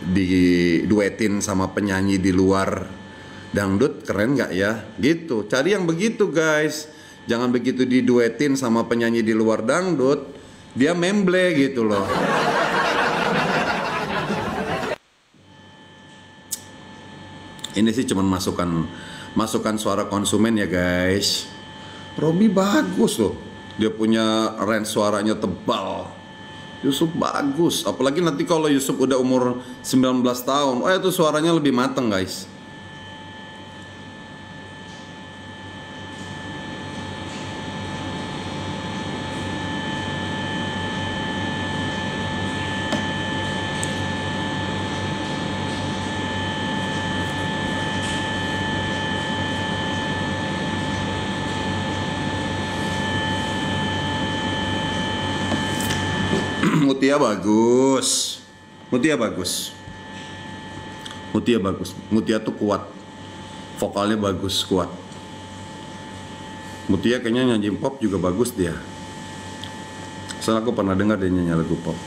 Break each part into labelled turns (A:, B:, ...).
A: diduetin sama penyanyi di luar dangdut, keren nggak ya? Gitu. Cari yang begitu guys. Jangan begitu diduetin sama penyanyi di luar dangdut, dia memble gitu loh. Ini sih cuman masukan suara konsumen ya guys. Robby bagus loh. Dia punya range suaranya tebal. Yusuf bagus, apalagi nanti kalau Yusuf udah umur 19 tahun, oh itu suaranya lebih mateng guys. Mutia bagus. Mutia bagus. Mutia bagus. Mutia tuh kuat. Vokalnya bagus, kuat. Mutia kayaknya nyanyi pop juga bagus dia. Soalnya aku pernah dengar dia nyanyi lagu pop.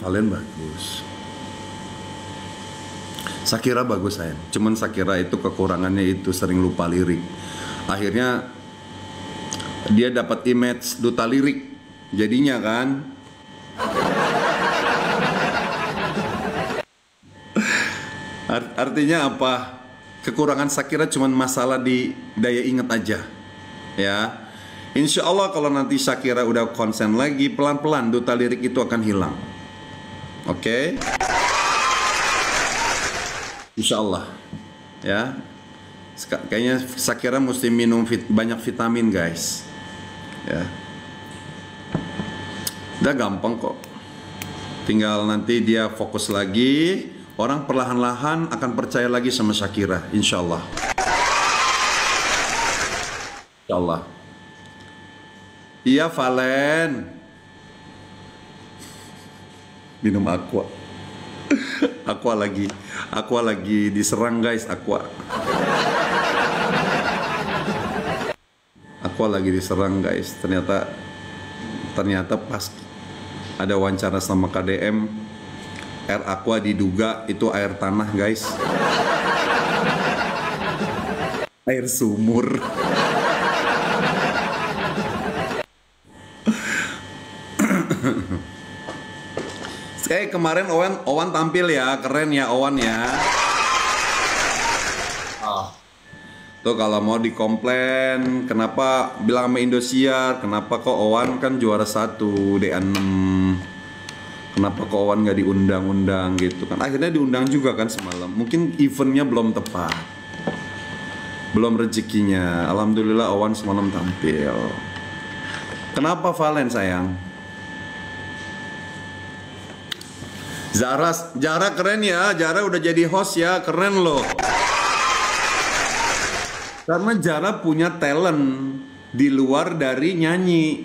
A: Kalian bagus. Shakira bagus sayang. Cuman Shakira itu kekurangannya itu sering lupa lirik. Akhirnya dia dapat image duta lirik. Jadinya kan artinya apa? Kekurangan Shakira cuman masalah di daya ingat aja. Ya. Insya Allah kalau nanti Shakira udah konsen lagi, pelan-pelan duta lirik itu akan hilang. Oke? Insya Allah. Ya. Kayaknya Shakira mesti minum banyak vitamin guys. Ya. Udah gampang kok. Tinggal nanti dia fokus lagi. Orang perlahan-lahan akan percaya lagi sama Shakira. Insya Allah. Insya Allah. Iya Valen. Minum aqua. Aqua lagi diserang guys. Aqua lagi diserang guys. Ternyata pas ada wawancara sama KDM, air aqua diduga itu air tanah guys. Air sumur. Kemarin Owan tampil ya, keren ya Owan ya. Tuh kalau mau dikomplain, kenapa bilang sama Indosiar, kenapa kok Owan kan juara 1 DA6, kenapa kok Owan nggak diundang-undang gitu kan? Akhirnya diundang juga kan semalam. Mungkin eventnya belum tepat, belum rezekinya. Alhamdulillah Owan semalam tampil. Kenapa Valen sayang? Zara keren ya, Zara udah jadi host ya, keren loh. Karena Zara punya talent di luar dari nyanyi.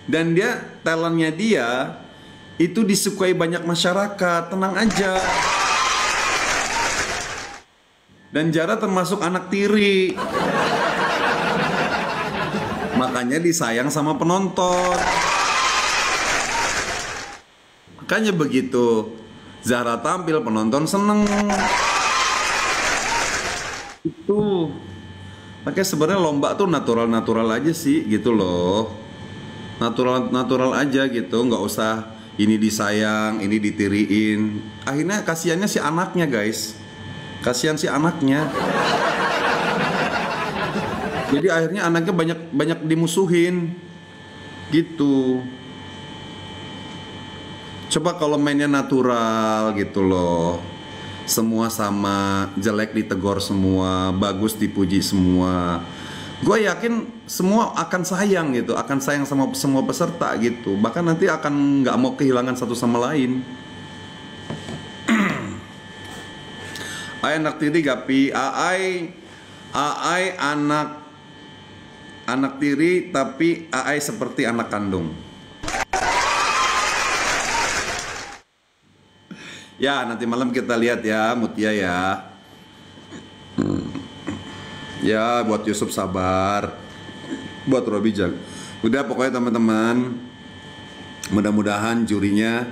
A: Dan talentnya dia itu disukai banyak masyarakat, tenang aja. Dan Zara termasuk anak tiri. Makanya disayang sama penonton. Makanya begitu Zara tampil, penonton seneng. Itu. Makanya sebenarnya lomba tuh natural aja sih gitu loh. Natural aja gitu, nggak usah ini disayang, ini ditiriin. Akhirnya kasihannya si anaknya guys. Kasihan si anaknya. Jadi akhirnya anaknya banyak dimusuhin. Gitu. Coba kalau mainnya natural gitu loh. Semua sama, jelek ditegur semua, bagus dipuji semua. Gue yakin semua akan sayang gitu, akan sayang sama semua peserta gitu. Bahkan nanti akan nggak mau kehilangan satu sama lain. Ai anak tiri gapi, Ai anak tiri tapi Ai seperti anak kandung. Ya, nanti malam kita lihat ya, Mutia ya. Ya, buat Yusuf sabar. Buat Robby jago. Udah pokoknya teman-teman, mudah-mudahan jurinya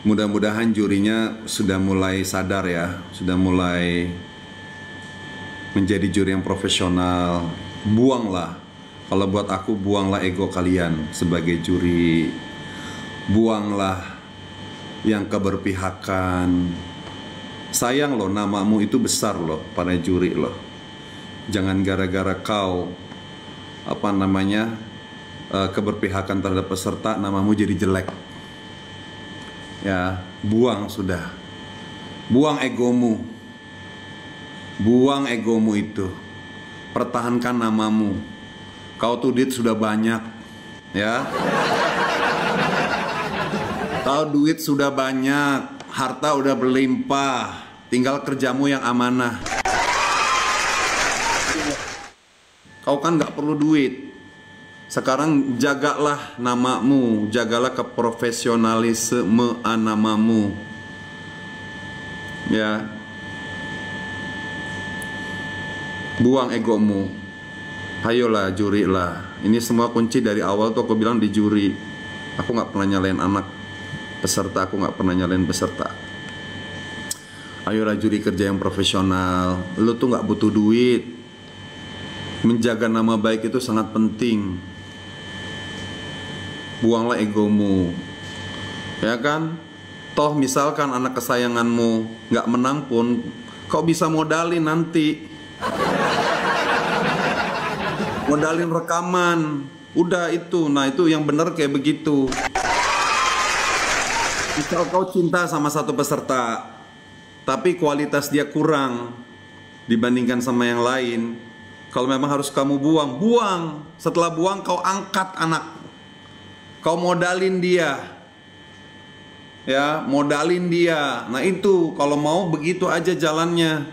A: Mudah-mudahan jurinya sudah mulai sadar ya, sudah mulai menjadi juri yang profesional. Buanglah, kalau buat aku buanglah ego kalian sebagai juri. Buanglah yang keberpihakan. Sayang loh, namamu itu besar loh pada juri loh. Jangan gara-gara kau keberpihakan terhadap peserta, namamu jadi jelek. Ya, buang sudah. Buang egomu. Buang egomu itu. Pertahankan namamu. Kau tuh duit sudah banyak, ya. Kau duit sudah banyak, harta udah berlimpah, tinggal kerjamu yang amanah. Kau kan nggak perlu duit. Sekarang jagalah namamu, jagalah keprofesionalisme namamu. Ya. Buang egomu. Ayolah juri lah. Ini semua kunci dari awal tuh aku bilang di juri. Aku nggak pernah nyalain anak peserta, aku nggak pernah nyalain peserta. Ayolah juri kerja yang profesional. Lu tuh nggak butuh duit. Menjaga nama baik itu sangat penting. Buanglah egomu, ya kan? Toh misalkan anak kesayanganmu nggak menang pun, kau bisa modalin nanti. Modalin rekaman, udah itu. Nah itu yang bener kayak begitu. Misal kau cinta sama satu peserta, tapi kualitas dia kurang dibandingkan sama yang lain. Kalau memang harus kamu buang, buang. Setelah buang kau angkat anak. Kau modalin dia. Ya, modalin dia. Nah itu, kalau mau begitu aja jalannya.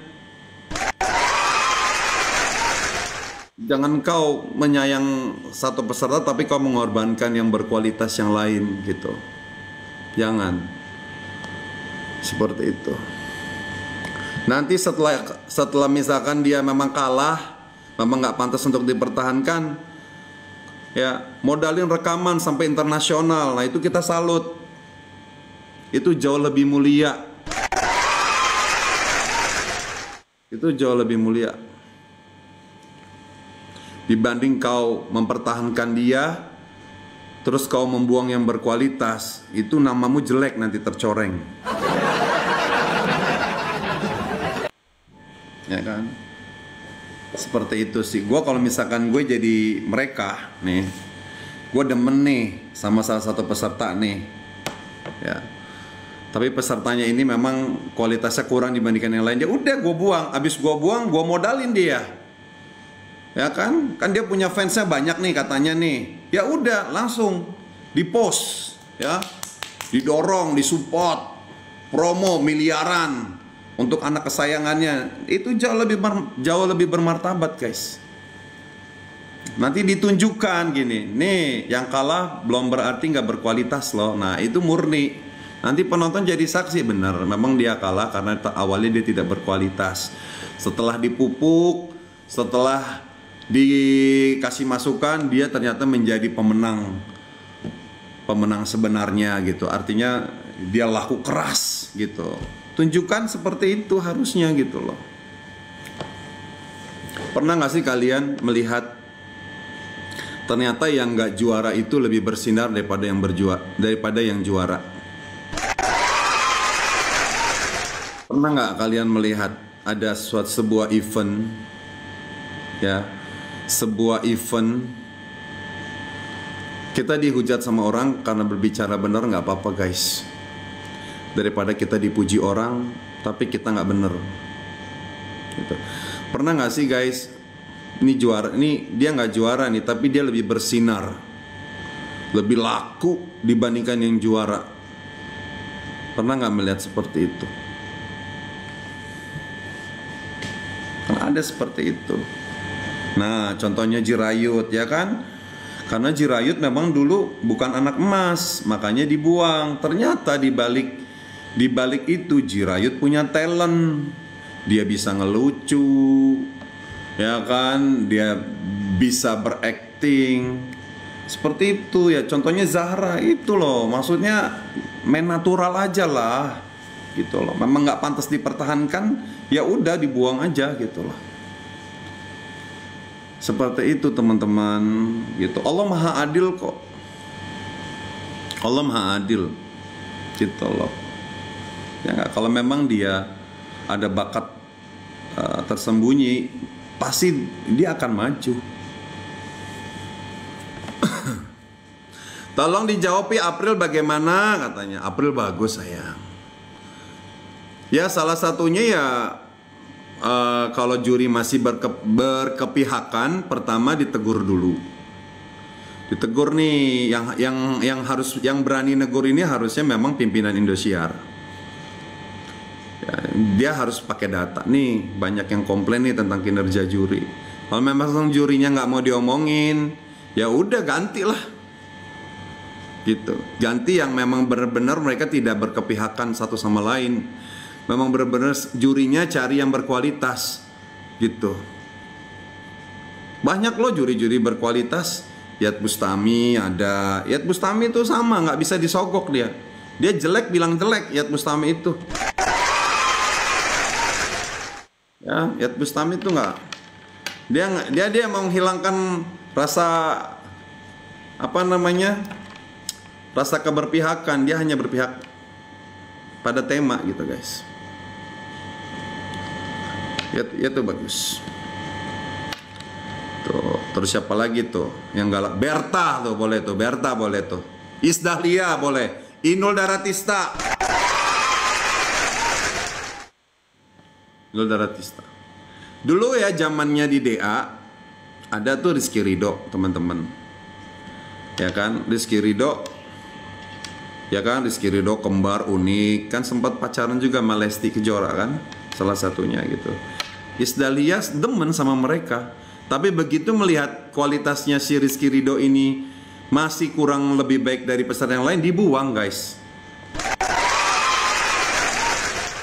A: Jangan kau menyayang satu peserta tapi kau mengorbankan yang berkualitas yang lain gitu. Jangan. Seperti itu. Nanti setelah misalkan dia memang kalah, memang nggak pantas untuk dipertahankan, ya modalin rekaman sampai internasional. Nah itu kita salut. Itu jauh lebih mulia. Itu jauh lebih mulia dibanding kau mempertahankan dia terus kau membuang yang berkualitas. Itu namamu jelek, nanti tercoreng. Ya kan? Seperti itu sih. Gue kalau misalkan gue jadi mereka nih, gue demen nih sama salah satu peserta nih, ya. Tapi pesertanya ini memang kualitasnya kurang dibandingkan yang lain. Ya udah gue buang. Abis gue buang, gue modalin dia. Ya kan? Kan dia punya fansnya banyak nih katanya nih. Ya udah langsung di-post, ya. Didorong, disupport, promo miliaran untuk anak kesayangannya. Itu jauh lebih bermartabat, guys. Nanti ditunjukkan gini, nih yang kalah belum berarti nggak berkualitas loh. Nah itu murni. Nanti penonton jadi saksi, benar. Memang dia kalah karena awalnya dia tidak berkualitas. Setelah dipupuk, setelah dikasih masukan, dia ternyata menjadi pemenang sebenarnya gitu. Artinya dia laku keras gitu. Tunjukkan seperti itu harusnya gitu loh. Pernah nggak sih kalian melihat ternyata yang nggak juara itu lebih bersinar daripada yang juara? Pernah nggak kalian melihat ada sebuah event, ya, sebuah event kita dihujat sama orang karena berbicara benar, nggak apa-apa guys, daripada kita dipuji orang tapi kita nggak bener gitu. Pernah nggak sih guys, ini juara, ini dia nggak juara nih tapi dia lebih bersinar, lebih laku dibandingkan yang juara? Pernah nggak melihat seperti itu? Kan ada seperti itu. Nah contohnya Jirayut, ya kan? Karena Jirayut memang dulu bukan anak emas, makanya dibuang. Ternyata di balik itu Jirayut punya talent. Dia bisa ngelucu, ya kan? Dia bisa berakting. Seperti itu ya, contohnya Zahra itu loh, maksudnya main natural aja lah, gitu loh. Memang nggak pantas dipertahankan, ya udah dibuang aja gitu loh. Seperti itu teman-teman, gitu. Allah Maha Adil kok. Allah Maha Adil, gitu loh. Ya nggak, kalau memang dia ada bakat tersembunyi, pasti dia akan maju. Tolong dijawab ya, April bagaimana katanya. April bagus sayang. Ya salah satunya ya kalau juri masih berkepihakan, pertama ditegur dulu. Ditegur nih, yang berani negur ini harusnya memang pimpinan Indosiar. Ya, dia harus pakai data nih, banyak yang komplain nih tentang kinerja juri. Kalau memang jurinya nggak mau diomongin, ya udah gantilah. Gitu, ganti yang memang benar-benar mereka tidak berkepihakan satu sama lain, memang benar-benar jurinya cari yang berkualitas gitu. Banyak loh juri-juri berkualitas. Yat Bustami ada, Yat Bustami itu sama, nggak bisa disogok dia jelek bilang jelek. Yat Bustami itu ya, Yat Bustami itu nggak, dia mau menghilangkan rasa apa namanya, rasa keberpihakan. Dia hanya berpihak pada tema gitu guys. Ya tuh bagus. Tuh, terus siapa lagi tuh yang galak? Berta tuh boleh tuh, Berta boleh tuh. Isdahlia boleh. Inul Daratista. Inul Daratista. Dulu ya zamannya di DA ada tuh Rizky Ridho, teman-teman. Ya kan, Rizky Ridho. Ya kan, Rizky Ridho kembar unik, kan sempat pacaran juga sama Lesti Kejora kan, salah satunya gitu. Isdahlia demen sama mereka, tapi begitu melihat kualitasnya si Rizky Ridho ini masih kurang lebih baik dari peserta yang lain, dibuang guys.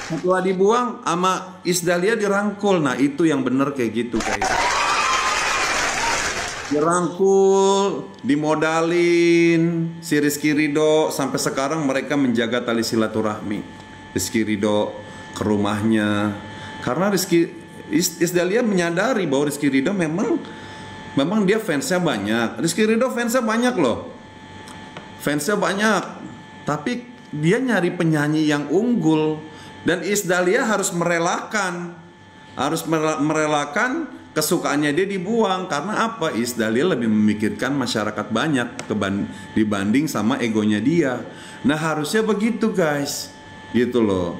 A: Setelah dibuang sama Isdahlia dirangkul. Nah itu yang bener kayak gitu guys. Dirangkul, dimodalin si Rizky Ridho, sampai sekarang mereka menjaga tali silaturahmi. Rizky Ridho ke rumahnya, karena Isdahlia menyadari bahwa Rizky Ridho memang dia fansnya banyak. Rizky Ridho fansnya banyak loh, fansnya banyak, tapi dia nyari penyanyi yang unggul, dan Isdahlia harus merelakan kesukaannya dia dibuang. Karena apa? Isdahlia lebih memikirkan masyarakat banyak dibanding sama egonya dia. Nah harusnya begitu guys, gitu loh.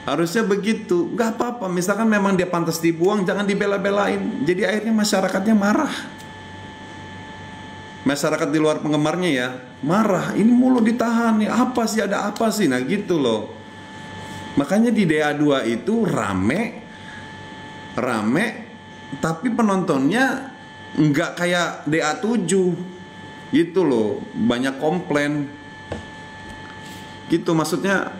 A: Harusnya begitu. Gak apa-apa, misalkan memang dia pantas dibuang, jangan dibela-belain. Jadi akhirnya masyarakatnya marah. Masyarakat di luar penggemarnya ya marah. Ini mulu ditahan nih, apa sih, ada apa sih? Nah gitu loh. Makanya di DA2 itu rame, tapi penontonnya nggak kayak DA7 gitu loh, banyak komplain gitu. Maksudnya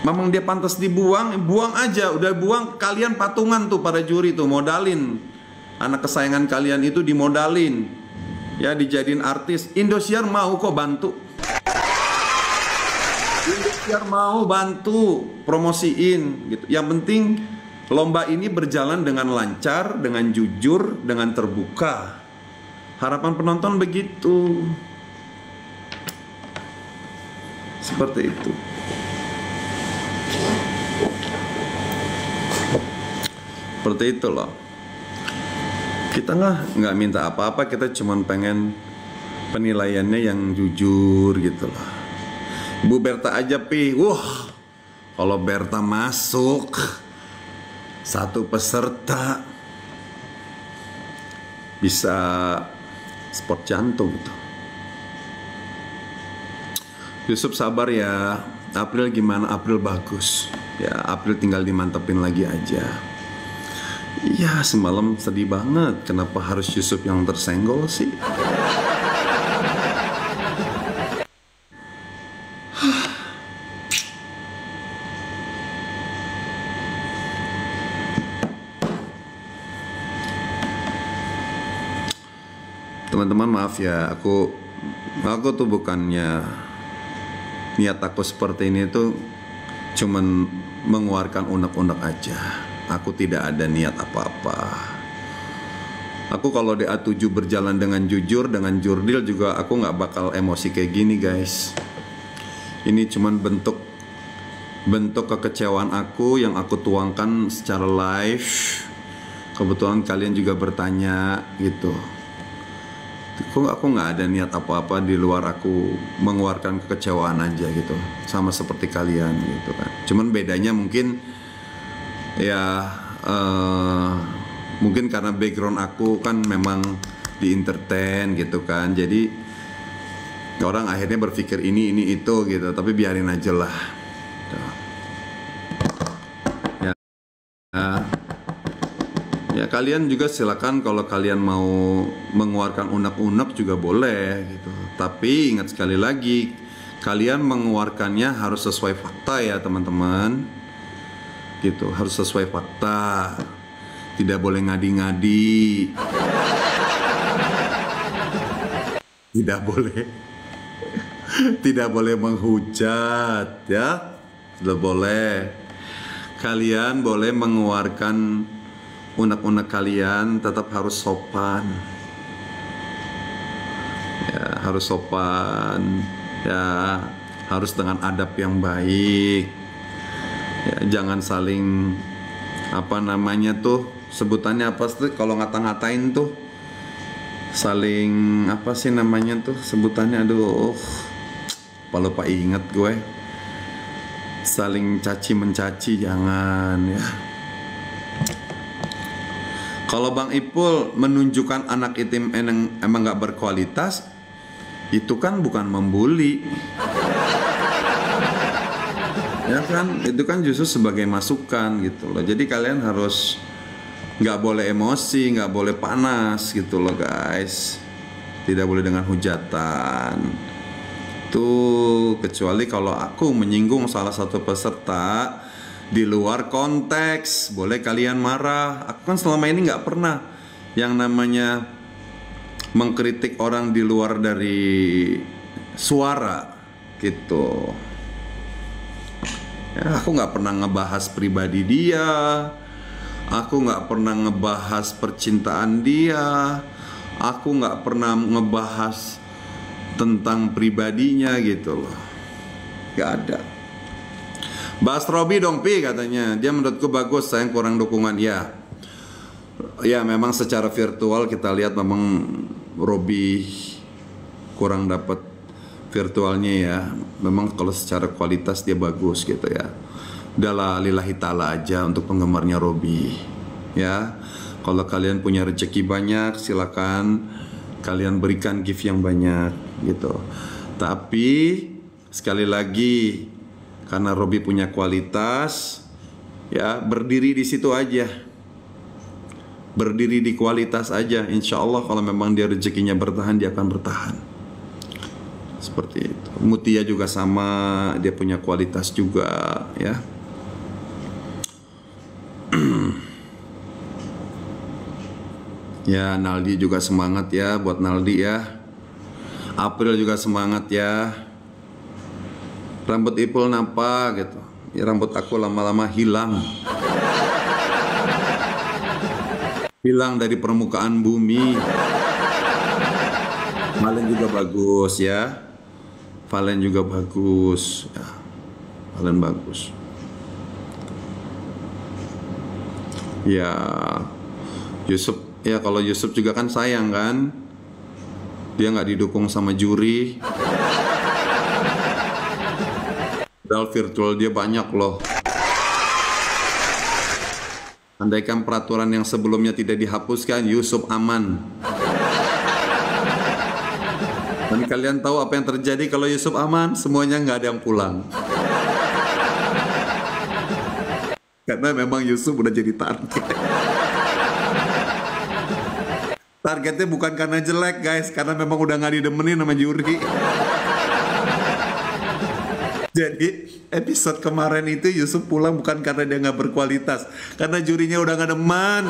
A: memang dia pantas dibuang, buang aja, udah buang. Kalian patungan tuh para juri tuh, modalin anak kesayangan kalian itu, dimodalin ya, dijadiin artis. Indosiar mau kok bantu, Indosiar mau bantu promosiin gitu. Yang penting lomba ini berjalan dengan lancar, dengan jujur, dengan terbuka. Harapan penonton begitu. Seperti itu. Seperti itu loh. Kita nggak minta apa-apa, kita cuma pengen penilaiannya yang jujur gitu loh. Ibu Berta aja kalau Berta masuk satu peserta bisa sport jantung itu. Yusuf sabar ya. April gimana? April bagus ya. April tinggal dimantepin lagi aja. Iya, semalam sedih banget. Kenapa harus Yusuf yang tersenggol sih? Teman-teman maaf ya, aku tuh bukannya niat aku seperti ini tuh cuman mengeluarkan unek-unek aja. Aku tidak ada niat apa-apa. Aku kalau DA7 berjalan dengan jujur, dengan jurdil juga aku nggak bakal emosi kayak gini guys. Ini cuman bentuk kekecewaan aku yang aku tuangkan secara live. Kebetulan kalian juga bertanya gitu. Aku nggak ada niat apa-apa di luar aku mengeluarkan kekecewaan aja gitu. Sama seperti kalian gitu kan. Cuman bedanya mungkin ya mungkin karena background aku kan memang di entertain gitu kan, jadi orang akhirnya berpikir ini itu gitu, tapi biarin aja lah ya. Ya kalian juga silakan kalau kalian mau mengeluarkan unek-unek juga boleh gitu, tapi ingat sekali lagi kalian mengeluarkannya harus sesuai fakta ya teman-teman gitu, harus sesuai fakta. Tidak boleh ngadi-ngadi. Tidak boleh. Tidak boleh menghujat ya. Tidak boleh. Kalian boleh mengeluarkan unek-unek kalian, tetap harus sopan. Ya, harus sopan. Ya, harus dengan adab yang baik. Ya, jangan saling apa namanya tuh, sebutannya apa sih kalau ngata-ngatain tuh, saling apa sih namanya tuh sebutannya, aduh lupa inget gue, saling caci mencaci, jangan ya. Kalau Bang Ipul menunjukkan anak itim emang nggak berkualitas, itu kan bukan membuli ya kan, itu kan justru sebagai masukan gitu loh. Jadi kalian harus nggak boleh emosi, nggak boleh panas gitu loh guys. Tidak boleh dengan hujatan tuh, kecuali kalau aku menyinggung salah satu peserta di luar konteks, boleh kalian marah. Aku kan selama ini nggak pernah yang namanya mengkritik orang di luar dari suara gitu ya. Aku nggak pernah ngebahas pribadi dia, aku nggak pernah ngebahas percintaan dia, aku nggak pernah ngebahas tentang pribadinya gitu loh, nggak ada. Bahas Robi dong Pi katanya, dia menurutku bagus, sayang kurang dukungan. Ya, ya memang secara virtual kita lihat memang Robi kurang dapat virtualnya ya. Memang kalau secara kualitas dia bagus gitu ya. Udahlah lillahi ta'ala aja untuk penggemarnya Robi ya. Kalau kalian punya rezeki banyak, silakan kalian berikan gift yang banyak gitu. Tapi sekali lagi, karena Robi punya kualitas ya, berdiri di situ aja, berdiri di kualitas aja. Insya Allah kalau memang dia rezekinya bertahan, dia akan bertahan. Seperti itu. Mutia juga sama, dia punya kualitas juga ya. Ya, Naldi juga semangat ya, buat Naldi ya. April juga semangat ya. Rambut Ipul nampak gitu ya, rambut aku lama-lama hilang, hilang dari permukaan bumi. Valen juga bagus ya, Valen juga bagus ya, Valen bagus ya. Yusuf ya, kalau Yusuf juga kan sayang kan, dia nggak didukung sama juri. Padahal virtual dia banyak loh. Andaikan peraturan yang sebelumnya tidak dihapuskan, Yusuf aman. Dan kalian tahu apa yang terjadi kalau Yusuf aman? Semuanya nggak ada yang pulang. Karena memang Yusuf udah jadi target. Targetnya bukan karena jelek guys, karena memang udah nggak didemenin sama juri. Jadi episode kemarin itu Yusuf pulang bukan karena dia nggak berkualitas, karena jurinya udah nggak demen.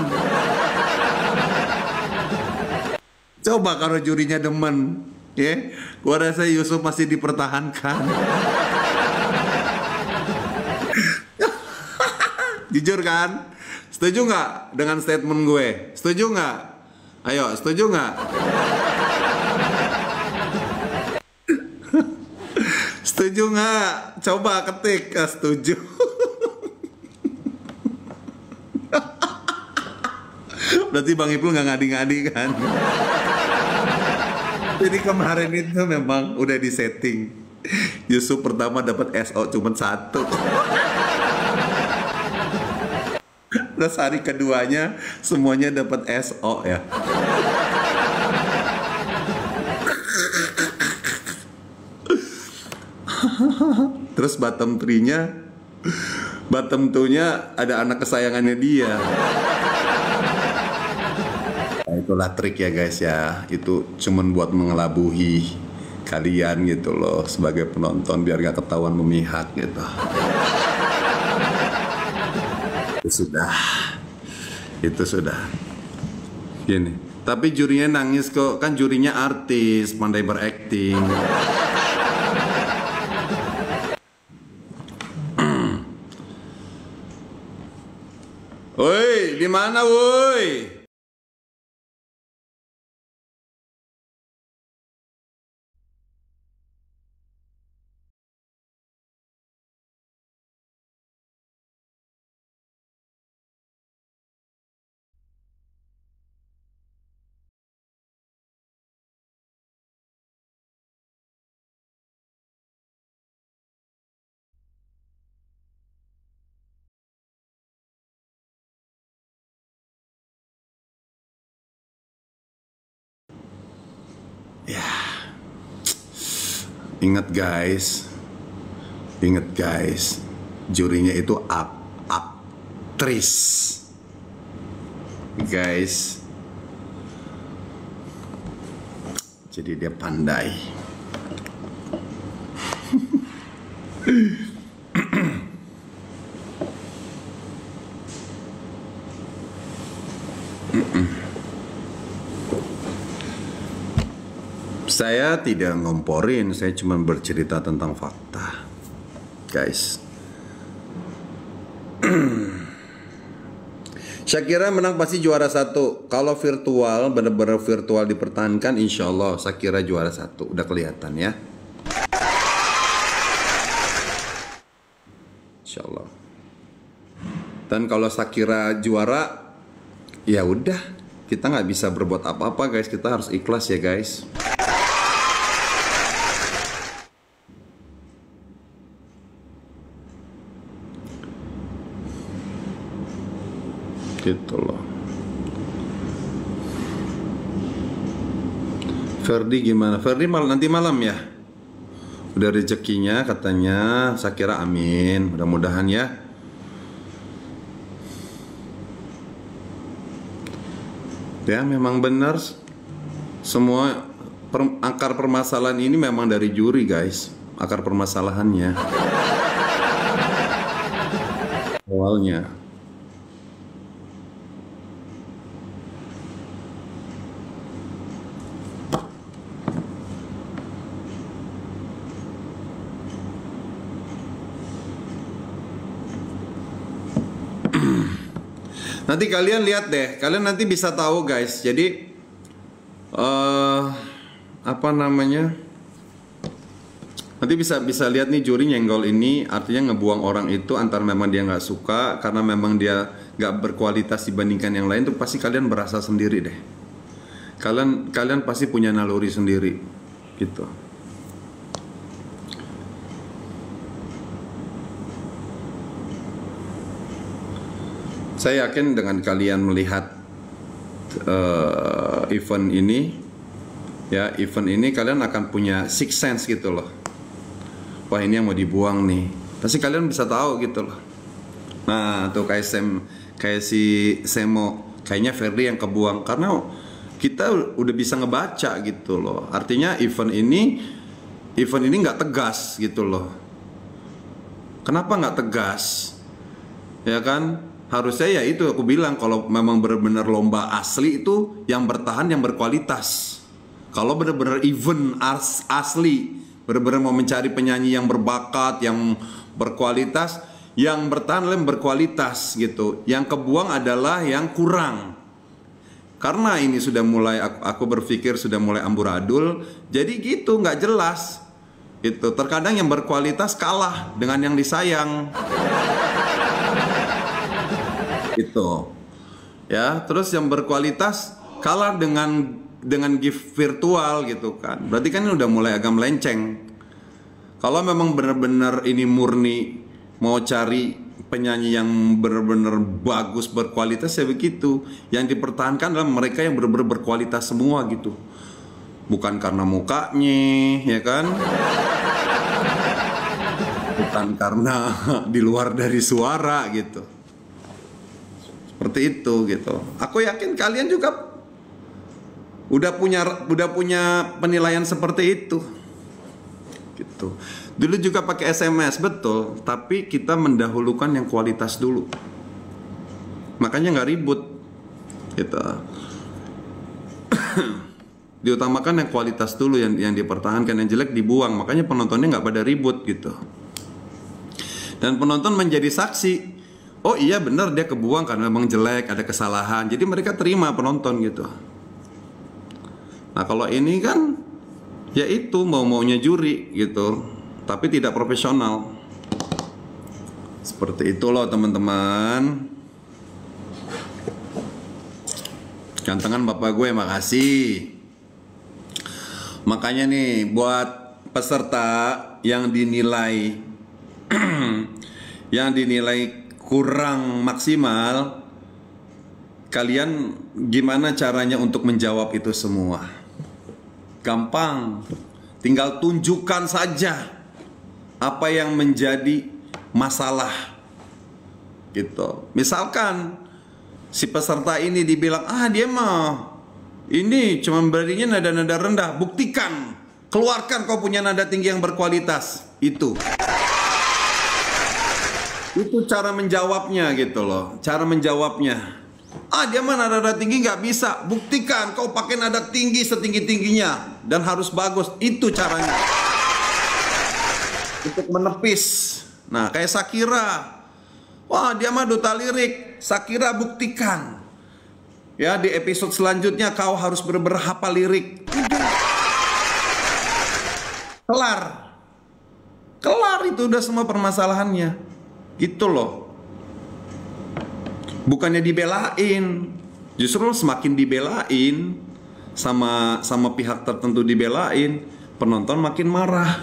A: Coba kalau jurinya demen, ya, gua rasa Yusuf masih dipertahankan. Jujur kan? Setuju nggak dengan statement gue? Setuju nggak? Ayo, setuju nggak? Setuju nggak? Coba ketik, setuju. Berarti Bang Ipul nggak ngadi-ngadi kan? Jadi kemarin itu memang udah disetting. Yusuf pertama dapat SO cuma 1. Terus hari keduanya semuanya dapat SO ya. Terus bottom 2-nya ada anak kesayangannya dia. Nah, itulah trik ya guys ya. Itu cuman buat mengelabuhi kalian gitu loh sebagai penonton biar gak ketahuan memihak gitu. Itu sudah gini. Tapi jurinya nangis kok, kan jurinya artis, pandai berakting. Woi, di mana woi? Ya, ingat guys, jurinya itu aktris, guys. Jadi dia pandai. Saya tidak ngomporin, saya cuma bercerita tentang fakta, guys. Shakira menang pasti juara 1. Kalau virtual, benar-benar virtual dipertahankan, insya Allah Shakira juara 1. Udah kelihatan ya. Insya Allah. Dan kalau Shakira juara, ya udah, kita nggak bisa berbuat apa-apa guys. Kita harus ikhlas ya guys. Gitu loh. Ferdi gimana? Ferdi nanti malam ya. Udah rezekinya katanya, Shakira amin. Mudah-mudahan ya. Ya memang benar. Semua akar permasalahan ini memang dari juri guys. Akar permasalahannya. Awalnya. Nanti kalian lihat deh, kalian nanti bisa tahu guys. Jadi apa namanya? Nanti bisa lihat nih juri nyenggol ini, artinya ngebuang orang itu antara memang dia nggak suka karena memang dia nggak berkualitas dibandingkan yang lain. Tuh pasti kalian berasa sendiri deh. Kalian pasti punya naluri sendiri, gitu. Saya yakin dengan kalian melihat event ini, ya event ini kalian akan punya sixth sense gitu loh. Wah ini yang mau dibuang nih. Pasti kalian bisa tahu gitu loh. Nah tuh kayak si Semo, kayaknya Ferdi yang kebuang karena kita udah bisa ngebaca gitu loh. Artinya event ini nggak tegas gitu loh. Kenapa nggak tegas? Ya kan? Harusnya ya itu aku bilang, kalau memang benar-benar lomba asli itu yang bertahan yang berkualitas. Kalau benar-benar event asli, benar-benar mau mencari penyanyi yang berbakat, yang berkualitas, yang bertahan yang berkualitas gitu. Yang kebuang adalah yang kurang. Karena ini sudah mulai, aku berpikir sudah mulai amburadul, jadi gitu nggak jelas. Itu terkadang yang berkualitas kalah dengan yang disayang. Itu ya, terus yang berkualitas kalah dengan gift virtual gitu kan. Berarti kan ini udah mulai agak melenceng. Kalau memang benar-benar ini murni mau cari penyanyi yang benar-benar bagus berkualitas ya begitu. Yang dipertahankan adalah mereka yang benar-benar berkualitas semua gitu. Bukan karena mukanya, ya kan? Bukan karena di luar dari suara gitu. Seperti itu gitu. Aku yakin kalian juga udah punya penilaian seperti itu. Gitu. Dulu juga pakai SMS, betul, tapi kita mendahulukan yang kualitas dulu. Makanya nggak ribut. Gitu. Diutamakan yang kualitas dulu, yang dipertahankan, yang jelek dibuang. Makanya penontonnya nggak pada ribut gitu. Dan penonton menjadi saksi. Oh iya benar, dia kebuang karena memang jelek, ada kesalahan. Jadi mereka terima, penonton gitu. Nah kalau ini kan ya itu mau-maunya juri gitu, tapi tidak profesional. Seperti itu loh teman-teman. Gantengan bapak gue, makasih. Makanya nih buat peserta yang dinilai kurang maksimal, kalian gimana caranya untuk menjawab itu semua? Gampang, tinggal tunjukkan saja apa yang menjadi masalah gitu. Misalkan si peserta ini dibilang, dia mah ini cuma berinya nada-nada rendah. Buktikan, keluarkan kau punya nada tinggi yang berkualitas. Itu cara menjawabnya gitu loh. Cara menjawabnya, dia mah nada tinggi nggak bisa. Buktikan kau pakai nada tinggi setinggi-tingginya dan harus bagus. Itu caranya untuk menepis. Nah kayak Shakira, dia mah duta lirik. Shakira, buktikan ya di episode selanjutnya kau harus bener-bener hafal lirik. Kelar itu udah semua permasalahannya. Gitu loh. Bukannya dibelain, justru semakin dibelain sama pihak tertentu, dibelain, penonton makin marah.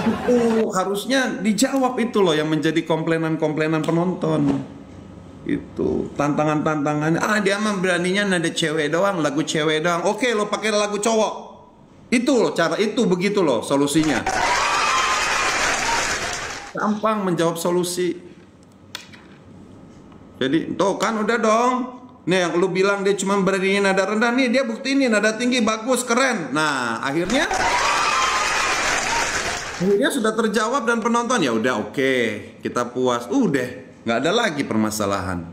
A: Itu harusnya dijawab itu loh yang menjadi komplainan penonton. Itu tantangan-tantangannya. Dia mah beraninya nada cewek doang, lagu cewek doang. Oke, lo pakai lagu cowok. Itu loh cara itu, begitu loh solusinya. Gampang menjawab solusi. Jadi tuh kan udah dong. Nih yang lu bilang dia cuma beraninya nada rendah, nih dia buktiin nada tinggi bagus, keren. Nah akhirnya sudah terjawab dan penonton ya udah oke, kita puas. Udah nggak ada lagi permasalahan.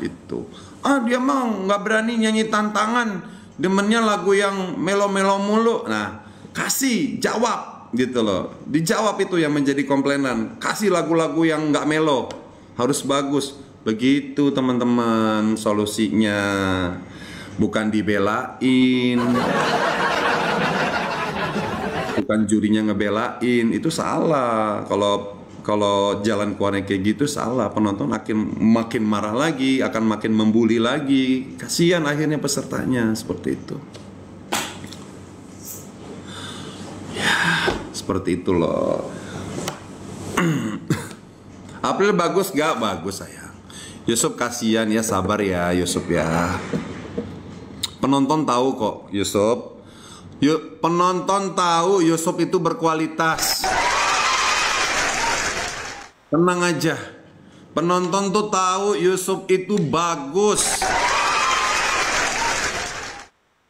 A: Gitu. Dia mah nggak berani nyanyi tantangan, demennya lagu yang melo-melo mulu. Nah kasih jawab gitu loh. Dijawab itu yang menjadi komplainan. Kasih lagu-lagu yang nggak melo, harus bagus. Begitu teman-teman solusinya. Bukan dibelain. Bukan jurinya ngebelain. Itu salah. Kalau jalan keluarnya kayak gitu salah. Penonton makin marah lagi, akan makin membuli lagi. Kasihan akhirnya pesertanya. Seperti itu. Seperti itu loh. April bagus gak? Bagus sayang. Yusuf kasihan ya, sabar ya Yusuf ya. Penonton tahu kok Yusuf. Penonton tahu Yusuf itu berkualitas. Tenang aja. Penonton tuh tahu Yusuf itu bagus.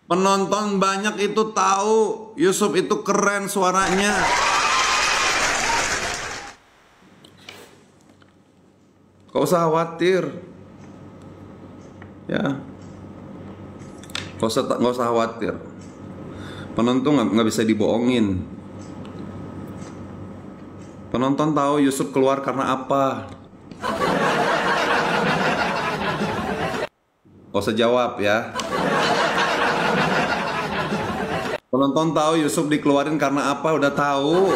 A: Penonton banyak itu tahu Yusuf itu keren suaranya. Gak usah khawatir. Ya, gak usah khawatir. Penonton nggak bisa dibohongin. Penonton tahu Yusuf keluar karena apa. Gak usah jawab ya. Penonton tahu Yusuf dikeluarin karena apa, udah tahu.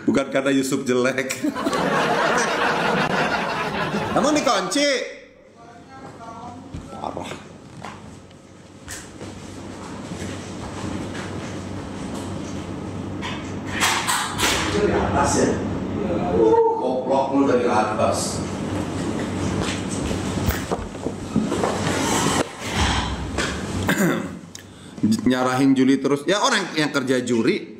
A: Bukan karena Yusuf jelek. Emang dikunci? Parah. Itu dari atas ya? Goblok lu dari atas. Nyarahin Juli terus. Ya orang yang kerja juri.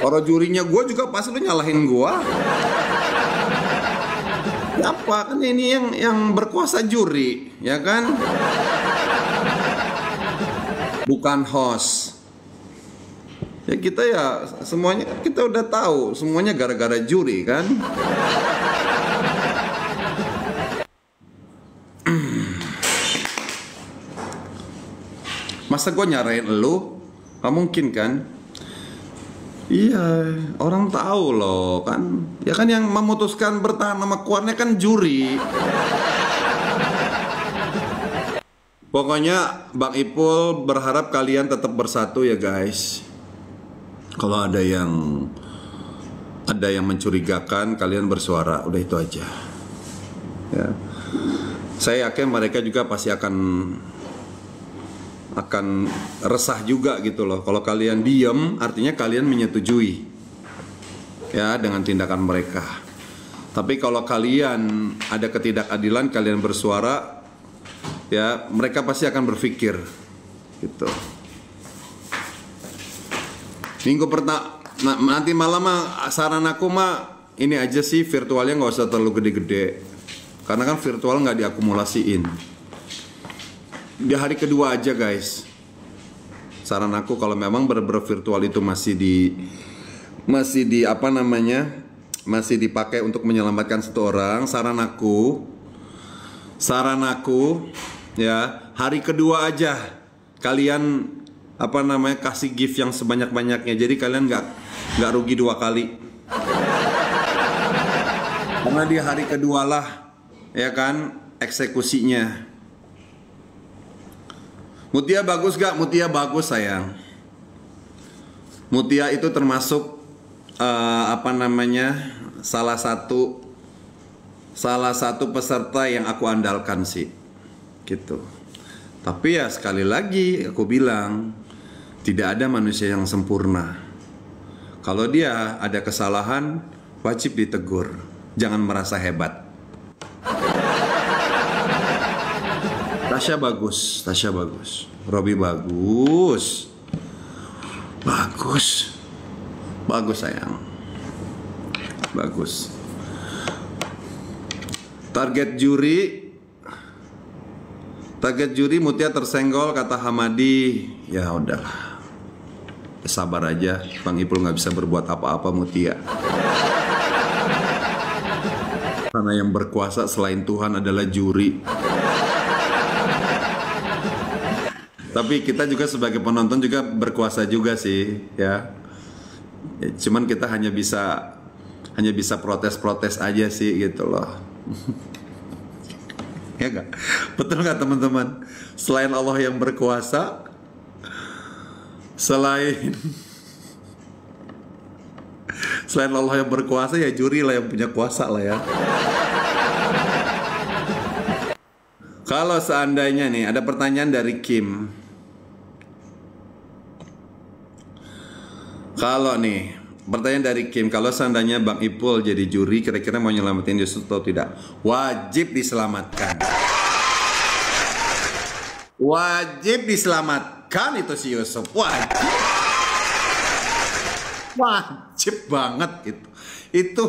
A: Orang jurinya gue juga pasti lu nyalahin gue. Ya apa kan ini yang berkuasa juri, ya kan? Bukan host. Ya kita ya semuanya kita udah tahu semuanya gara-gara juri kan. Masa gue nyarain elu? Gak mungkin kan? Iya, orang tahu loh kan. Ya kan yang memutuskan bertahan sama kuarnya kan juri. Pokoknya Bang Ipul berharap kalian tetap bersatu ya guys. Kalau ada yang mencurigakan, kalian bersuara. Udah itu aja. Ya. Saya yakin mereka juga pasti akan resah juga gitu loh. Kalau kalian diem, artinya kalian menyetujui ya dengan tindakan mereka. Tapi kalau kalian ada ketidakadilan, kalian bersuara, ya mereka pasti akan berpikir gitu. Minggu pertama, nanti malam saran aku ini aja sih, virtualnya nggak usah terlalu gede-gede, karena kan virtual nggak diakumulasiin. Di hari kedua aja guys. Saran aku kalau memang bener-bener virtual itu masih dipakai untuk menyelamatkan satu orang, saran aku ya, hari kedua aja kalian kasih gift yang sebanyak-banyaknya. Jadi kalian nggak rugi dua kali. Karena di hari kedua lah ya kan eksekusinya. Mutia bagus gak? Mutia bagus sayang. Mutia itu termasuk salah satu peserta yang aku andalkan sih, gitu. Tapi ya sekali lagi aku bilang, tidak ada manusia yang sempurna. Kalau dia ada kesalahan, wajib ditegur. Jangan merasa hebat. Tasya bagus, Robi bagus sayang, bagus. Target juri Mutia tersenggol kata Hamadi. Ya udahlah, sabar aja, Bang Ipul nggak bisa berbuat apa-apa Mutia. Karena yang berkuasa selain Tuhan adalah juri. Tapi kita juga sebagai penonton juga berkuasa juga sih, ya. Cuman kita hanya bisa protes-protes aja sih gitu loh. Ya gak? Betul gak teman-teman? Selain Allah yang berkuasa, selain Allah yang berkuasa, ya juri lah yang punya kuasa lah ya. Kalau seandainya nih ada pertanyaan dari Kim. Kalau nih pertanyaan dari Kim, kalau seandainya Bang Ipul jadi juri, kira-kira mau nyelamatin Yusuf atau tidak? Wajib diselamatkan. Wajib diselamatkan itu si Yusuf. Wajib banget itu. Itu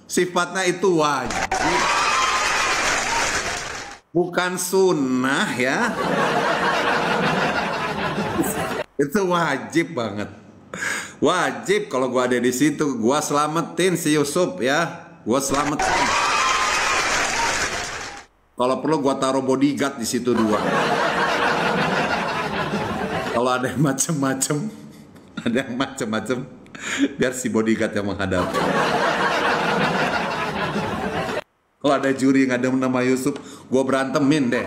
A: sifatnya itu wajib. Bukan sunnah ya. Itu wajib banget. Wajib kalau gua ada di situ, gua selamatin si Yusuf ya. Gua selamatin. Kalau perlu gua taruh bodyguard di situ 2. Kalau ada yang macem-macem, biar si bodyguard yang menghadap. Kalau ada juri yang ada nama Yusuf, gue berantemin deh.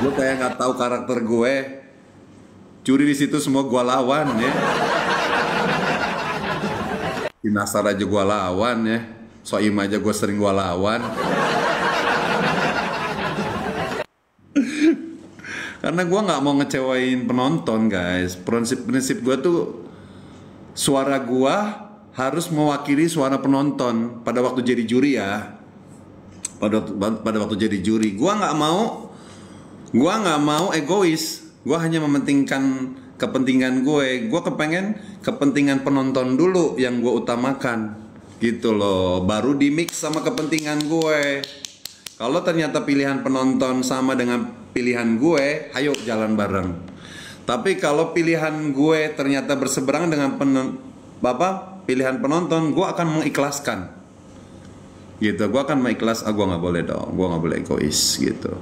A: Gue kayak nggak tahu karakter gue. Juri di situ semua gue lawan ya. Di Nasar aja gue lawan ya. Soim aja gue sering gue lawan. Karena gue nggak mau ngecewain penonton guys. Prinsip gue tuh suara gue harus mewakili suara penonton pada waktu jadi juri ya. Pada waktu jadi juri, gue nggak mau egois. Gue hanya mementingkan kepentingan gue. Gue kepengen kepentingan penonton dulu yang gue utamakan, gitu loh. Baru di mix sama kepentingan gue. Kalau ternyata pilihan penonton sama dengan pilihan gue, ayo jalan bareng. Tapi kalau pilihan gue ternyata berseberangan dengan pilihan penonton, gue akan mengikhlaskan. Gitu, gue akan mengikhlas. Gue nggak boleh dong, gue nggak boleh egois gitu.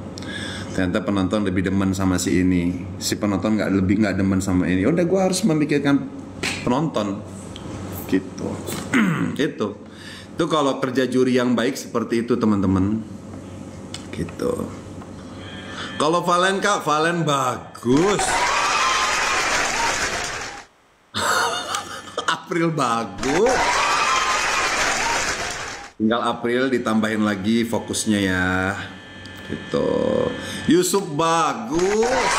A: Ternyata penonton lebih demen sama si ini, si penonton nggak demen sama ini. Udah, gue harus memikirkan penonton, gitu. Itu kalau kerja juri yang baik seperti itu teman-teman, gitu. Kalau Valen Kak, Valen bagus. April bagus. Tinggal April ditambahin lagi fokusnya ya. Gitu. Yusuf bagus.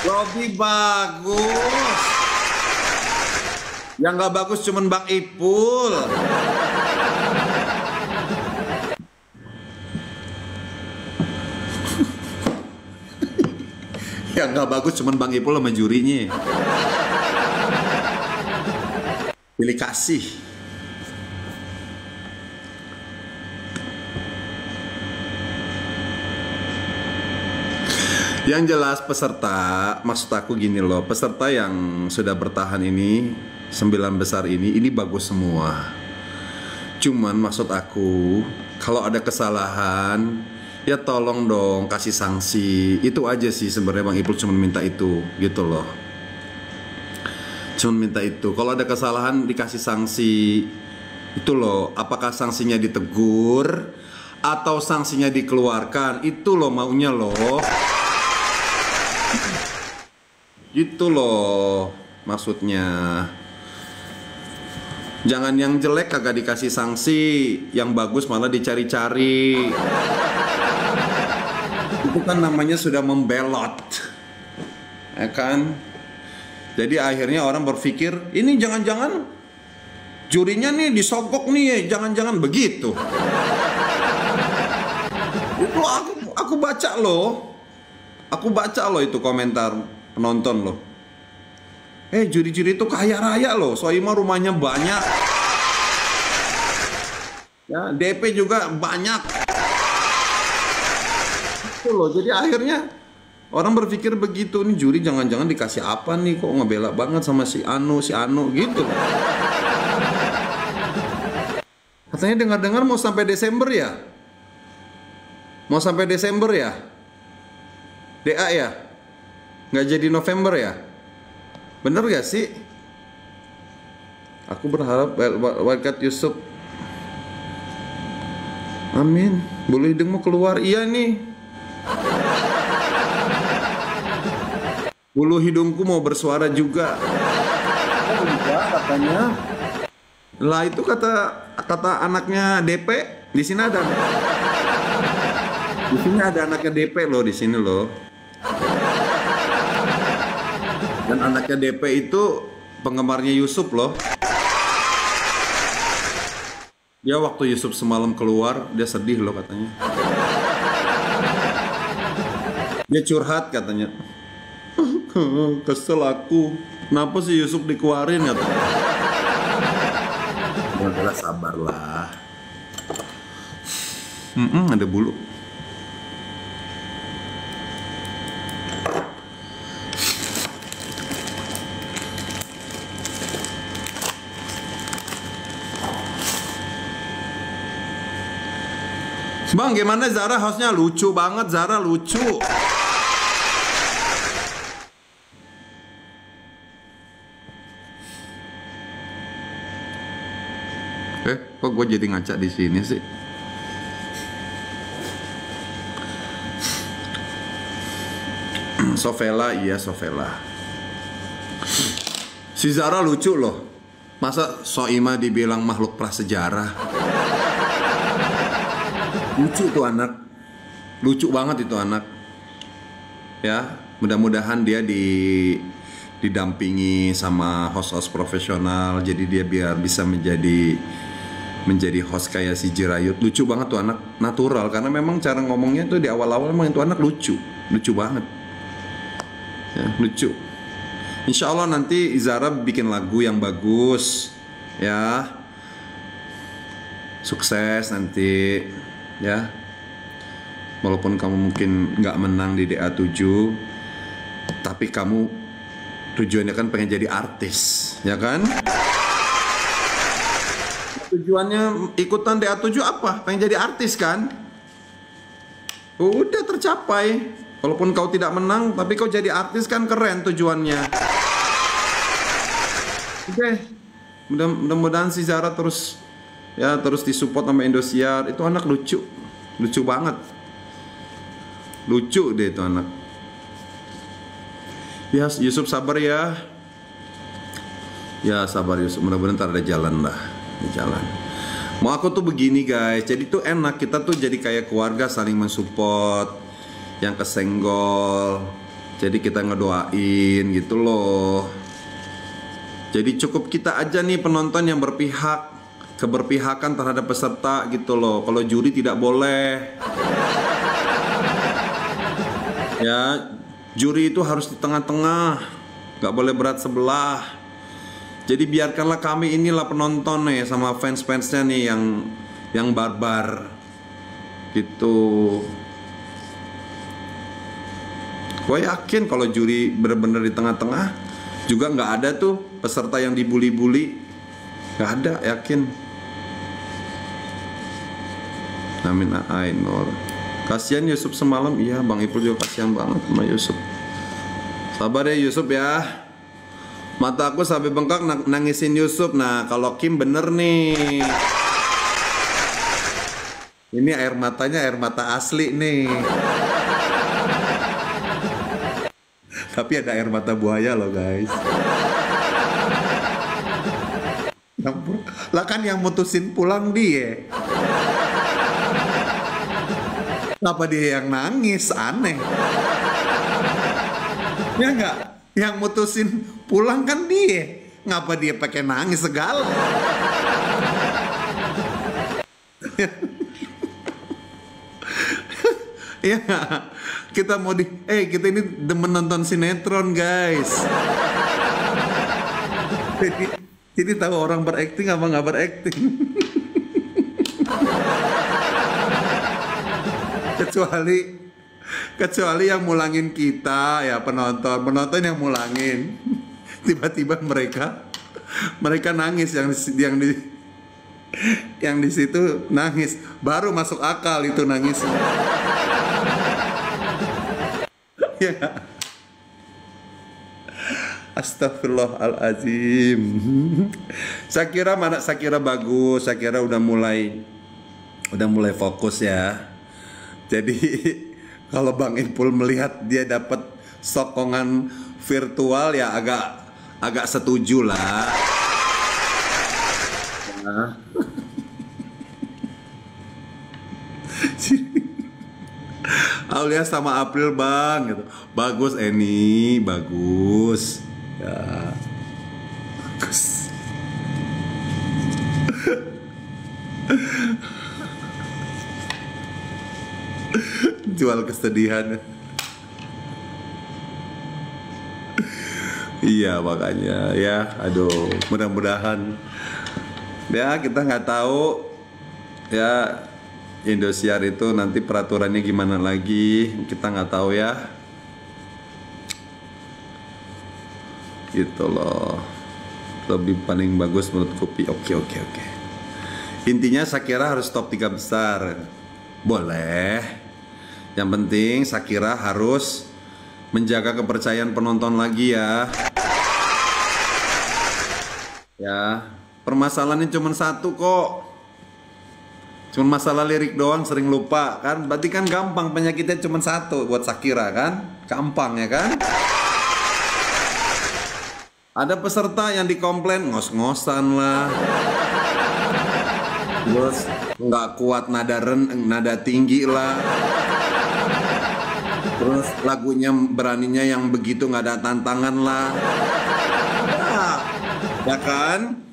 A: Lobby bagus. Yang gak bagus cuman Bang Ipul. Yang gak bagus cuman Bang Ipul sama jurinya. Pilih kasih. Yang jelas peserta, maksud aku gini loh, peserta yang sudah bertahan ini 9 besar ini bagus semua. Cuman maksud aku, kalau ada kesalahan, ya tolong dong kasih sanksi. Itu aja sih sebenarnya Bang Ipul cuma minta itu, gitu loh. Cuma minta itu. Kalau ada kesalahan dikasih sanksi. Itu loh, apakah sanksinya ditegur atau sanksinya dikeluarkan? Itu loh maunya loh. Gitu loh maksudnya. Jangan yang jelek kagak dikasih sanksi, yang bagus malah dicari-cari. Itu kan namanya sudah membelot, ya kan? Jadi akhirnya orang berpikir, ini jangan-jangan jurinya nih disogok nih, jangan-jangan begitu. Itu aku baca loh. Aku baca loh itu komentar penonton loh. Juri-juri itu kaya raya loh. Soimah rumahnya banyak. Ya, DP juga banyak. Itu loh. Jadi akhirnya orang berpikir begitu, nih juri jangan-jangan dikasih apa nih, kok ngebela banget sama si Anu gitu. Katanya dengar-dengar mau sampai Desember ya? Mau sampai Desember ya? DA ya? Nggak jadi November ya? Bener gak sih? Aku berharap Warkat Yusuf. Amin. Bulu hidungmu keluar. Iya nih. Bulu hidungku mau bersuara juga. Oh, enggak, katanya. Lah itu kata anaknya DP. Di sini ada. Di sini ada anaknya DP loh, di sini loh. Dan anaknya DP itu penggemarnya Yusuf loh. Dia waktu Yusuf semalam keluar, dia sedih loh katanya. Dia curhat katanya. Kesel aku. Kenapa sih Yusuf dikeluarin katanya. Udahlah sabarlah. Ada bulu. Bang, gimana Zara hostnya? Lucu banget, Zara lucu. Kok gue jadi ngaca di sini sih? Sofela, iya Sofela. Si Zara lucu loh. Masa Soima dibilang makhluk prasejarah? Lucu tuh anak. Lucu banget itu anak. Ya, mudah-mudahan dia didampingi sama host-host profesional. Jadi dia biar bisa menjadi host kayak si Jirayut. Lucu banget tuh anak, natural. Karena memang cara ngomongnya tuh di awal-awal memang itu anak lucu. Lucu banget. Ya, lucu. Insya Allah nanti Zara bikin lagu yang bagus, ya, sukses nanti, ya. Walaupun kamu mungkin nggak menang di DA7, tapi kamu tujuannya kan pengen jadi artis, ya kan? Tujuannya ikutan DA7 apa? Pengen jadi artis kan? Udah tercapai. Walaupun kau tidak menang, tapi kau jadi artis kan keren tujuannya. Oke, mudah-mudahan si Zara terus disupport sama Indosiar. Itu anak lucu, lucu banget, lucu deh itu anak. Ya Yusuf sabar ya, ya sabar Yusuf. Mudah-mudahan ntar ada jalan lah, ada jalan. Mau aku tuh begini guys, jadi tuh enak kita tuh jadi kayak keluarga saling mensupport. Yang kesenggol, jadi kita ngedoain gitu loh. Jadi cukup kita aja nih penonton yang berpihak, keberpihakan terhadap peserta gitu loh. Kalau juri tidak boleh. Ya, juri itu harus di tengah-tengah, gak boleh berat sebelah. Jadi biarkanlah kami inilah penonton nih sama fans-fansnya nih yang barbar gitu. Gue yakin kalau juri bener-bener di tengah-tengah juga nggak ada tuh peserta yang dibully-bully, nggak ada, yakin. Amin Ainur. Kasihan Yusuf semalam, iya Bang Ipul juga kasihan banget sama Yusuf. Sabar ya Yusuf ya. Mata aku sampai bengkak nangisin Yusuf. Nah kalau Kim bener nih. Ini air matanya air mata asli nih. Tapi ada air mata buaya loh guys. Lah kan yang mutusin pulang dia. Kenapa dia yang nangis? Aneh. Ya enggak? Yang mutusin pulang kan dia. Ngapa dia pakai nangis segala? Ya, kita mau kita ini demen nonton sinetron guys. Jadi tahu orang berakting apa nggak berakting. kecuali yang mulangin kita ya, penonton yang mulangin. Tiba-tiba mereka nangis yang di situ nangis, baru masuk akal itu nangis. Ya. Astagfirullahaladzim. Shakira bagus. Shakira udah mulai fokus ya. Jadi kalau Bang Ipul melihat dia dapat sokongan virtual ya agak setuju lah. Nah. Aulia sama April Bang gitu. Bagus Eni, bagus. Ya. Bagus. Jual kesedihan. Iya makanya ya, aduh, mudah-mudahan ya kita nggak tahu ya. Indosiar itu nanti peraturannya gimana lagi kita nggak tahu ya, gitu loh. Lebih paling bagus menurut Kopi. Oke. Intinya Shakira harus top 3 besar Boleh. Yang penting Shakira harus menjaga kepercayaan penonton lagi ya. Ya, permasalahannya cuma satu kok. Cuma masalah lirik doang, sering lupa kan. Berarti kan gampang, penyakitnya cuma satu buat Shakira kan. Gampang ya kan. Ada peserta yang dikomplain ngos-ngosan lah. Terus nggak kuat nada tinggi lah. Terus lagunya beraninya yang begitu nggak ada tantangan lah. Ya kan?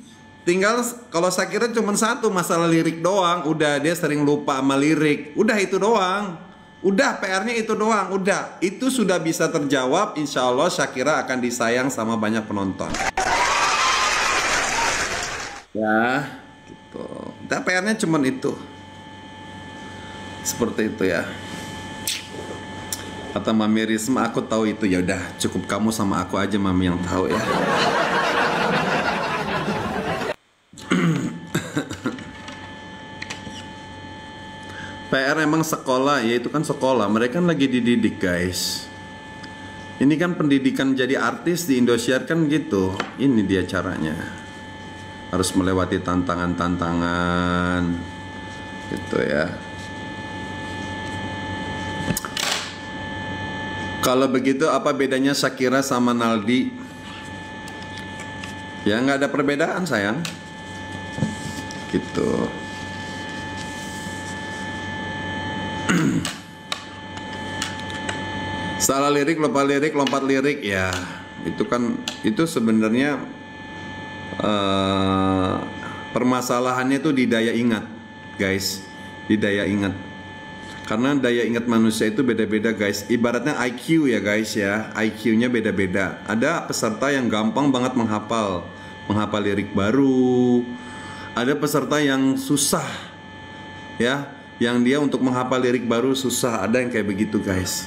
A: Tinggal kalau Shakira cuma satu masalah lirik doang, udah dia sering lupa sama lirik. Udah itu doang. Udah PR-nya itu doang, udah. Itu sudah bisa terjawab, insya Allah Shakira akan disayang sama banyak penonton. Ya, gitu. Dan PR-nya cuma itu. Seperti itu ya. Kata Mami Risma, aku tahu itu. Ya udah, cukup kamu sama aku aja Mami yang tahu ya. PR emang sekolah, ya itu kan sekolah. Mereka kan lagi dididik guys. Ini kan pendidikan jadi artis di Indosiar kan gitu. Ini dia caranya. Harus melewati tantangan-tantangan gitu ya. Kalau begitu apa bedanya Shakira sama Naldi? Ya nggak ada perbedaan sayang. Gitu. Salah lirik, lupa lirik, lompat lirik ya. Itu kan itu sebenarnya permasalahannya itu di daya ingat, guys. Di daya ingat. Karena daya ingat manusia itu beda-beda guys. Ibaratnya IQ ya guys ya. IQ-nya beda-beda. Ada peserta yang gampang banget menghafal lirik baru. Ada peserta yang susah ya, yang dia untuk menghafal lirik baru susah. Ada yang kayak begitu guys.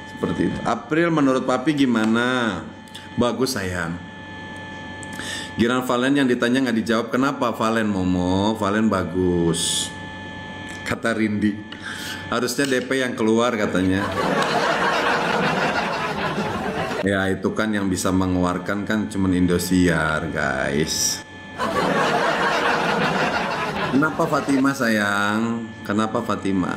A: Seperti itu. April menurut Papi gimana? Bagus sayang. Giran Valen yang ditanya nggak dijawab. Kenapa Valen Momo? Valen bagus. Kata Rindi. Harusnya DP yang keluar katanya. Ya itu kan yang bisa mengeluarkan kan cuman Indosiar guys. Kenapa Fatima sayang? Kenapa Fatima?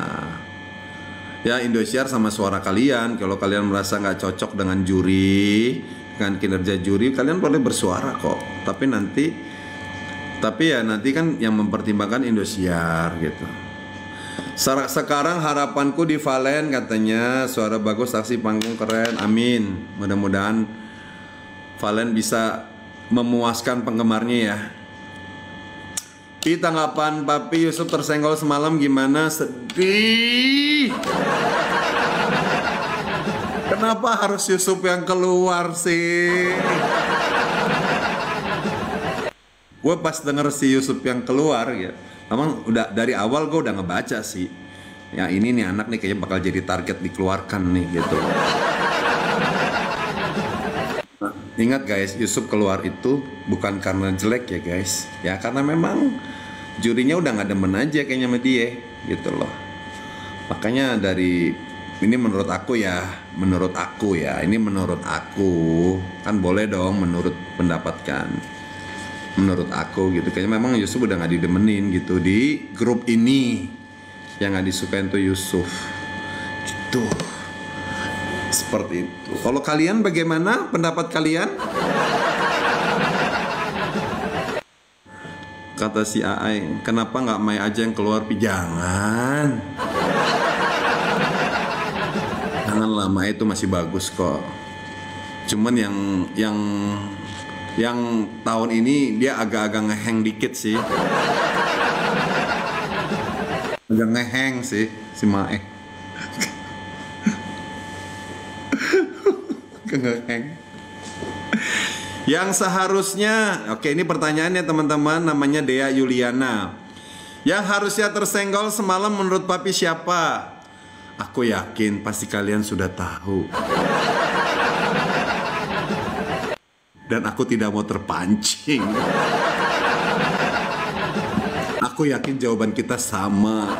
A: Ya Indosiar sama suara kalian. Kalau kalian merasa nggak cocok dengan juri, dengan kinerja juri, kalian boleh bersuara kok. Tapi ya nanti kan yang mempertimbangkan Indosiar gitu. Sekarang harapanku di Valen katanya suara bagus, aksi panggung keren. Amin. Mudah-mudahan Valen bisa memuaskan penggemarnya ya. Di tanggapan Papi Yusuf tersenggol semalam gimana? Sedih. Kenapa harus Yusuf yang keluar sih? Gue pas denger si Yusuf yang keluar ya, emang udah dari awal gue udah ngebaca sih. Ya ini nih anak nih kayaknya bakal jadi target dikeluarkan nih gitu. Nah, ingat guys, Yusuf keluar itu bukan karena jelek ya guys. Ya karena memang jurinya udah gak demen aja kayaknya sama dia gitu loh. Makanya dari ini menurut aku ya, ini menurut aku kan boleh dong menurut pendapat kan. Menurut aku gitu, kayaknya memang Yusuf udah gak didemenin gitu di grup ini. Yang gak disukain tuh Yusuf gitu. Seperti itu. Kalau kalian bagaimana pendapat kalian? Kata si Aai, kenapa nggak Mai aja yang keluar? Jangan. Janganlah, Mai itu masih bagus kok. Cuman yang tahun ini dia agak-agak ngeheng dikit sih. Agak ngeheng sih si Mai. Ngeheng. Yang seharusnya, oke ini pertanyaannya teman-teman, namanya Dea Yuliana. Yang harusnya tersenggol semalam menurut Papi siapa? Aku yakin pasti kalian sudah tahu. Dan aku tidak mau terpancing. Aku yakin jawaban kita sama.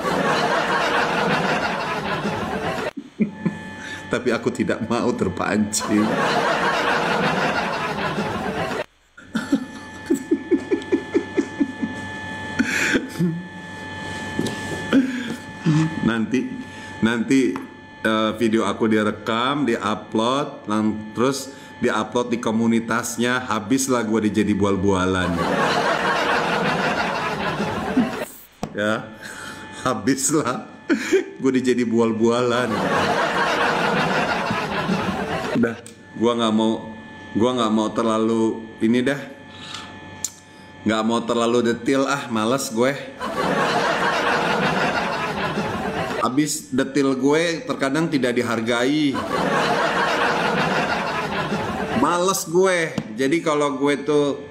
A: tapi aku tidak mau terpancing. Nanti video aku direkam, diupload, terus diupload di komunitasnya, habislah gue jadi bual-bualan. Ya, habislah gue jadi bual-bualan. Udah, gue nggak mau terlalu ini dah, nggak mau terlalu detail, malas gue. Habis detail gue terkadang tidak dihargai. Males gue. Jadi kalau gue tuh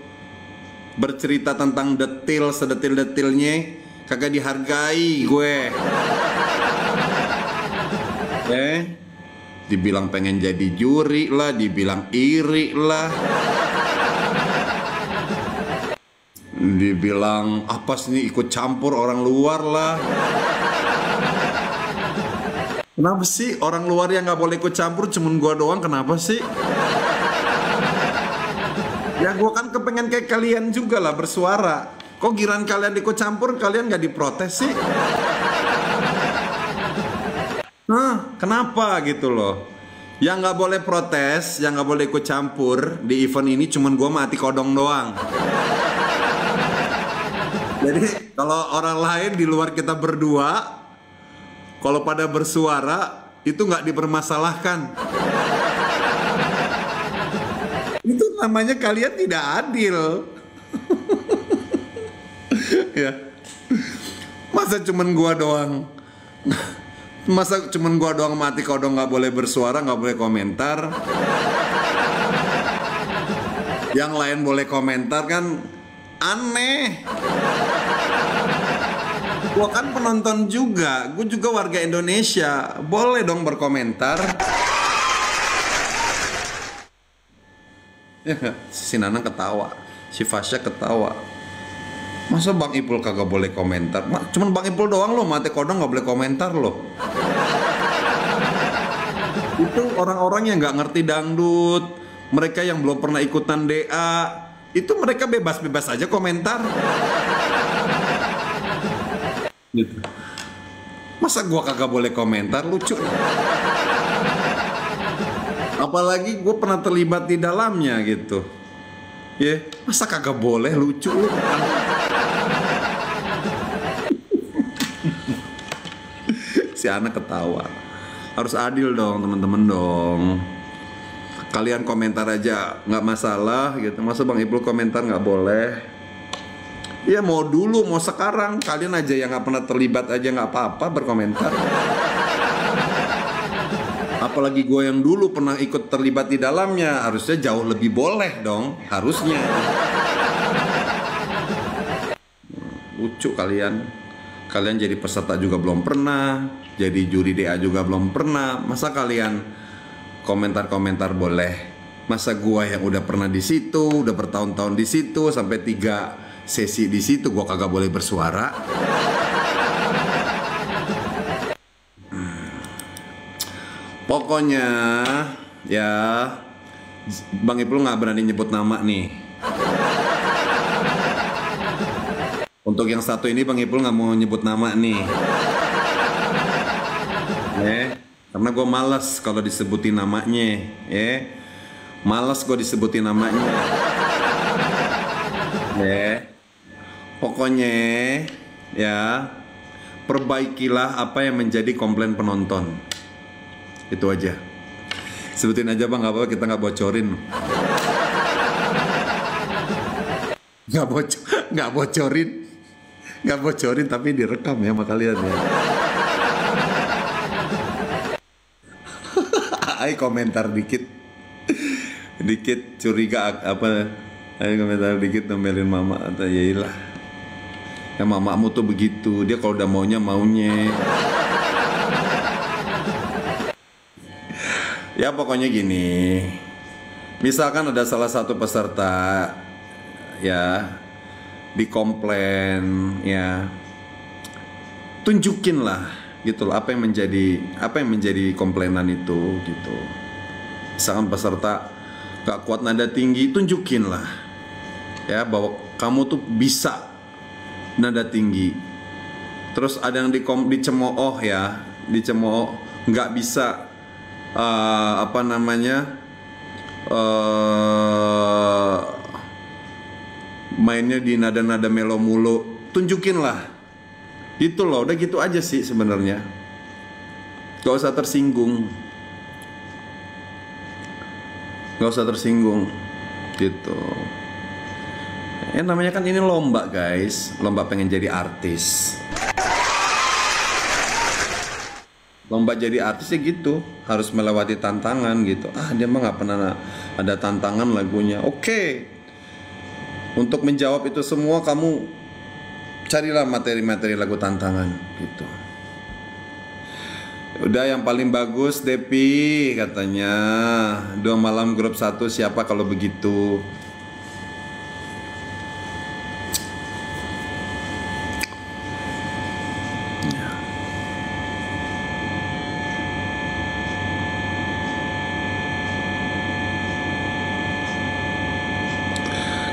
A: bercerita tentang detail, sedetil-detilnya kagak dihargai gue. Dibilang pengen jadi juri lah, dibilang iri lah, dibilang apa sih ikut campur orang luar lah. Kenapa sih orang luar yang nggak boleh ikut campur, cuman gua doang, kenapa sih? Ya gua kan kepengen kayak kalian juga lah bersuara. Kok giran kalian ikut campur, kalian nggak diprotes sih? Kenapa gitu loh? Yang nggak boleh protes, yang nggak boleh ikut campur di event ini cuman gua mati kodong doang. Jadi kalau orang lain di luar kita berdua, kalau pada bersuara, itu nggak dipermasalahkan. Itu namanya kalian tidak adil. Ya. Masa cuman gua doang mati kodong nggak boleh bersuara, nggak boleh komentar. Yang lain boleh komentar kan aneh. Gua kan penonton juga, gue juga warga Indonesia, boleh dong berkomentar. Ya gak? Si Nanang ketawa, si Fasya ketawa. Masa Bang Ipul kagak boleh komentar? Cuman Bang Ipul doang loh, mati kodong gak boleh komentar loh. Itu orang-orang yang gak ngerti dangdut, mereka yang belum pernah ikutan DA, itu mereka bebas-bebas aja komentar. Gitu. Masa gua kagak boleh komentar, lucu. Apalagi gue pernah terlibat di dalamnya gitu. Masa kagak boleh, lucu lu. Si anak ketawa. Harus adil dong teman-teman dong. Kalian komentar aja nggak masalah gitu. Masa Bang Ipul komentar nggak boleh? Ya mau dulu, mau sekarang. Kalian aja yang nggak pernah terlibat aja nggak apa-apa berkomentar. Apalagi gue yang dulu pernah ikut terlibat di dalamnya, harusnya jauh lebih boleh dong, harusnya. Lucu kalian. Kalian jadi peserta juga belum pernah, jadi juri DA juga belum pernah. Masa kalian komentar-komentar boleh? Masa gue yang udah pernah di situ, udah bertahun-tahun di situ, sampai 3 sesi di situ, gua kagak boleh bersuara. Pokoknya ya Bang Ipul nggak berani nyebut nama nih. Untuk yang satu ini Bang Ipul nggak mau nyebut nama nih. Karena gue malas kalau disebutin namanya. Malas gue disebutin namanya. Pokoknya ya perbaikilah apa yang menjadi komplain penonton. Itu aja. Sebutin aja Bang, nggak apa-apa, kita nggak bocorin. Nggak bocorin tapi direkam ya sama kalian ya. Ayo komentar dikit curiga apa? Ayo komentar dikit nomelin mama atau yailah. Ya mamamu tuh begitu, dia kalau udah maunya. Ya pokoknya gini, misalkan ada salah satu peserta ya dikomplain ya, tunjukin lah gitu loh, apa yang menjadi komplainan itu gitu. Misalkan peserta gak kuat nada tinggi, tunjukin lah ya bahwa kamu tuh bisa nada tinggi. Terus ada yang dicemooh ya, dicemooh nggak bisa mainnya di nada-nada melo mulu, tunjukin lah gitu loh. Udah gitu aja sih sebenarnya, gak usah tersinggung, gitu. Namanya kan ini lomba guys, lomba pengen jadi artis. Lomba jadi artis ya gitu, harus melewati tantangan gitu. Dia mah nggak pernah ada tantangan lagunya. Oke. Untuk menjawab itu semua kamu carilah materi-materi lagu tantangan gitu. Udah, yang paling bagus Depi katanya 2 malam grup 1 siapa kalau begitu.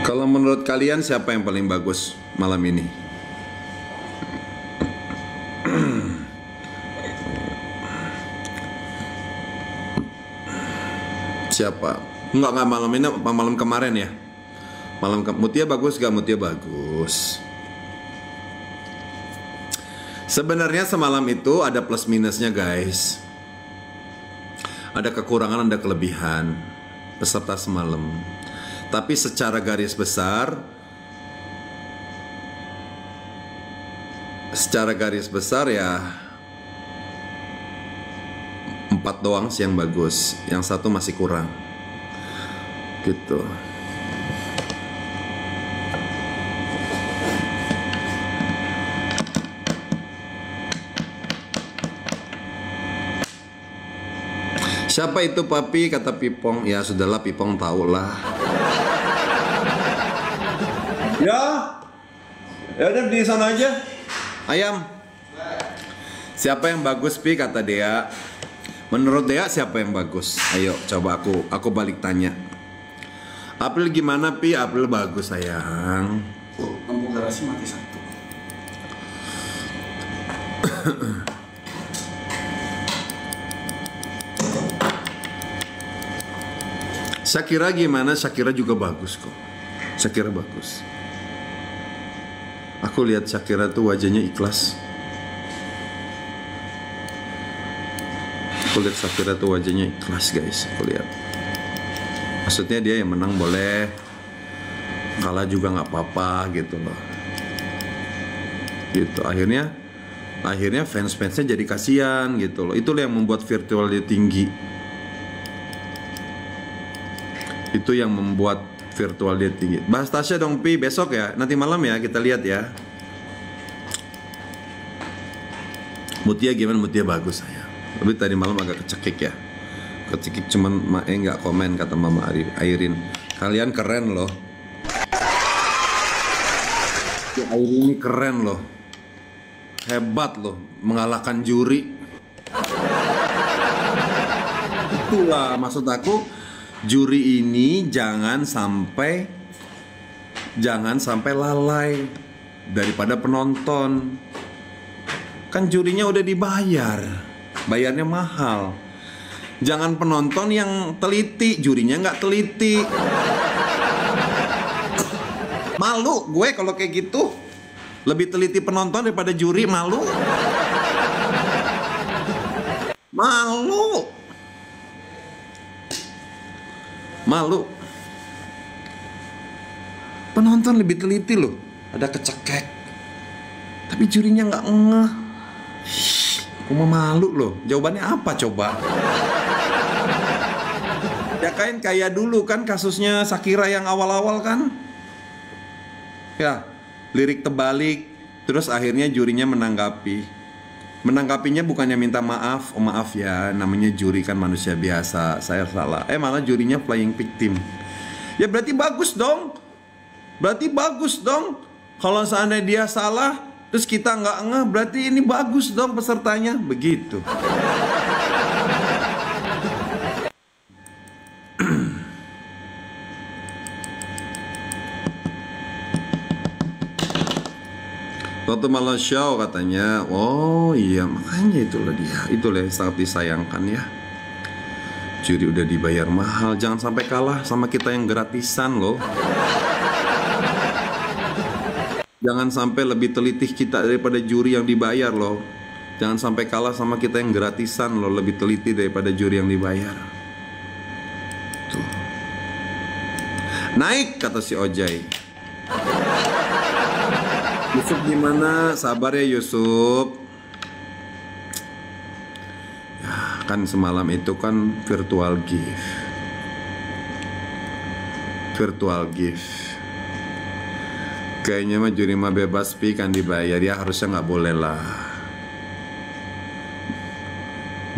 A: Kalau menurut kalian siapa yang paling bagus malam ini? Siapa? Enggak malam ini, malam kemarin ya. Mutia bagus gak? Mutia bagus. Sebenarnya semalam itu ada plus minusnya guys. Ada kekurangan, ada kelebihan peserta semalam. Tapi secara garis besar ya 4 doang sih yang bagus, yang 1 masih kurang gitu. Siapa itu Papi? Kata Pipong. Ya sudahlah, Pipong tahu lah. Ya udah di sana aja. Ayam. Siapa yang bagus Pi? Kata Dea. Menurut Dea siapa yang bagus? Ayo coba aku balik tanya. April gimana Pi? April bagus sayang.
B: Lampu garasi mati 1.
A: Shakira gimana? Shakira juga bagus kok. Shakira bagus. Aku lihat Shakira tuh wajahnya ikhlas. Aku lihat Shakira tuh wajahnya ikhlas guys. Aku lihat. Maksudnya dia yang menang boleh, kalah juga nggak apa-apa gitu loh. Gitu. Akhirnya fans-fansnya jadi kasihan gitu loh. Itulah yang membuat virtual dia tinggi. Itu yang membuat virtual dia tinggi. Bahas Tasya dong Pi, besok ya. Nanti malam ya, kita lihat ya. Mutia gimana? Mutia bagus saya. Tapi tadi malam agak kecekik ya. Kecekik cuman nggak komen kata Mama Airin. Kalian keren loh. Ya, Airin ini keren loh. Hebat loh, mengalahkan juri. Itulah maksud aku. Juri ini jangan sampai lalai daripada penonton. Kan jurinya udah dibayar, bayarnya mahal. Jangan penonton yang teliti, jurinya nggak teliti. Malu gue kalau kayak gitu. Lebih teliti penonton daripada juri, malu. Malu. Penonton lebih teliti loh. Ada kecekek. Tapi jurinya nggak ngeh. Aku mau malu loh. Jawabannya apa coba? Ya kan kayak dulu kan kasusnya Shakira yang awal-awal kan. Ya, lirik terbalik. Terus akhirnya jurinya menanggapi. Menanggapinya bukannya minta maaf, oh maaf ya, namanya juri kan manusia biasa, saya salah. Malah jurinya playing victim. Ya berarti bagus dong. Kalau seandainya dia salah, terus kita nggak ngeh, berarti ini bagus dong pesertanya, begitu. Waktu malam show katanya, oh iya makanya itulah dia, itulah yang sangat disayangkan ya. Juri udah dibayar mahal, jangan sampai kalah sama kita yang gratisan loh. Jangan sampai lebih teliti kita daripada juri yang dibayar loh. Jangan sampai kalah sama kita yang gratisan loh, lebih teliti daripada juri yang dibayar. Tuh. Naik kata si Ojai. Yusuf gimana? Sabar ya Yusuf. Ya, kan semalam itu kan virtual gift. Virtual gift. Kayaknya mah juri mah bebas pi kan dibayar, ya harusnya nggak boleh lah.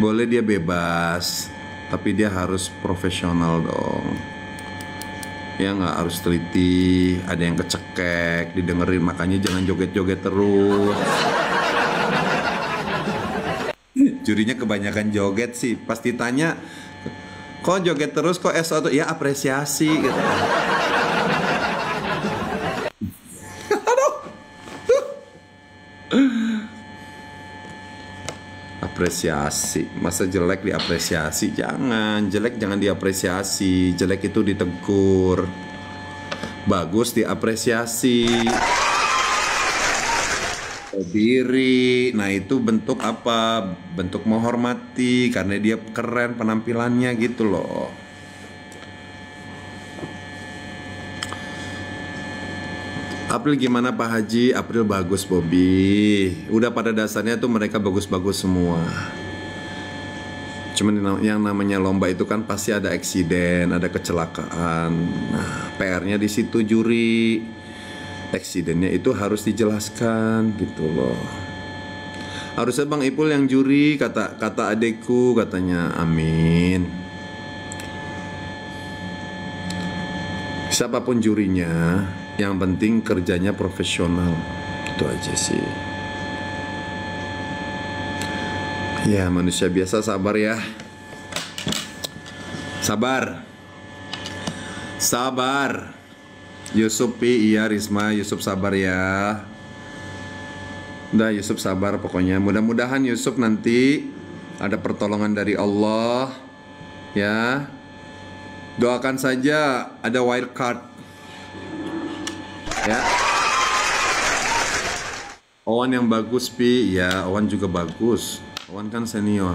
A: Boleh dia bebas, tapi dia harus profesional dong. Ya nggak harus teliti, ada yang kecekek, didengerin, makanya jangan joget-joget terus. Jurinya kebanyakan joget sih, pas ditanya, kok joget terus, kok S1? Ya apresiasi gitu. Apresiasi, masa jelek diapresiasi? Jangan, jelek jangan diapresiasi, jelek itu ditegur, bagus diapresiasi. Diri, nah itu bentuk apa? Bentuk menghormati karena dia keren penampilannya gitu loh. April gimana Pak Haji? April bagus Bobby. Udah pada dasarnya tuh mereka bagus-bagus semua. Cuman yang namanya lomba itu kan pasti ada eksiden, ada kecelakaan. Nah, PR-nya di situ juri. Eksidennya itu harus dijelaskan gitu loh. Harusnya Bang Ipul yang juri, kata adekku, katanya. Amin. Siapapun jurinya, yang penting kerjanya profesional. Itu aja sih. Ya manusia biasa, sabar ya. Sabar. Sabar. Yusuf Pi, iya Risma, Yusuf sabar ya. Udah Yusuf sabar pokoknya. Mudah-mudahan Yusuf nanti ada pertolongan dari Allah. Ya. Doakan saja ada wild card. Ya. Owan yang bagus Pi, ya Owan juga bagus. Owan kan senior.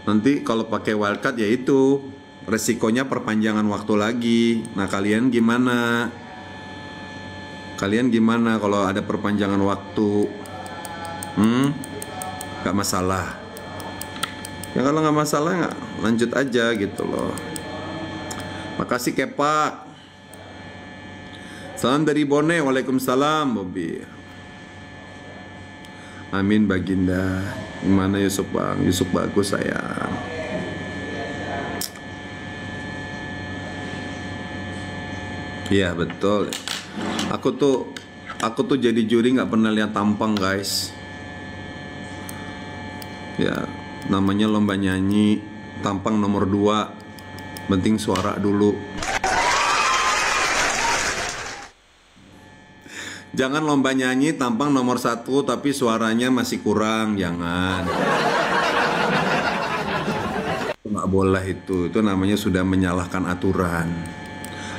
A: Nanti kalau pakai wildcard ya itu resikonya perpanjangan waktu lagi. Nah kalian gimana? Kalian gimana kalau ada perpanjangan waktu? Gak masalah. Ya kalau nggak masalah nggak lanjut aja gitu loh. Makasih Kepak. Salam dari Bone, waalaikumsalam Bobby. Amin Baginda. Gimana Yusuf Bang? Yusuf bagus sayang. Iya betul. Aku tuh jadi juri nggak pernah lihat tampang guys. Ya namanya lomba nyanyi, tampang nomor 2. Penting suara dulu. Jangan lomba nyanyi tampang nomor 1 tapi suaranya masih kurang, jangan. Nggak boleh itu namanya sudah menyalahkan aturan.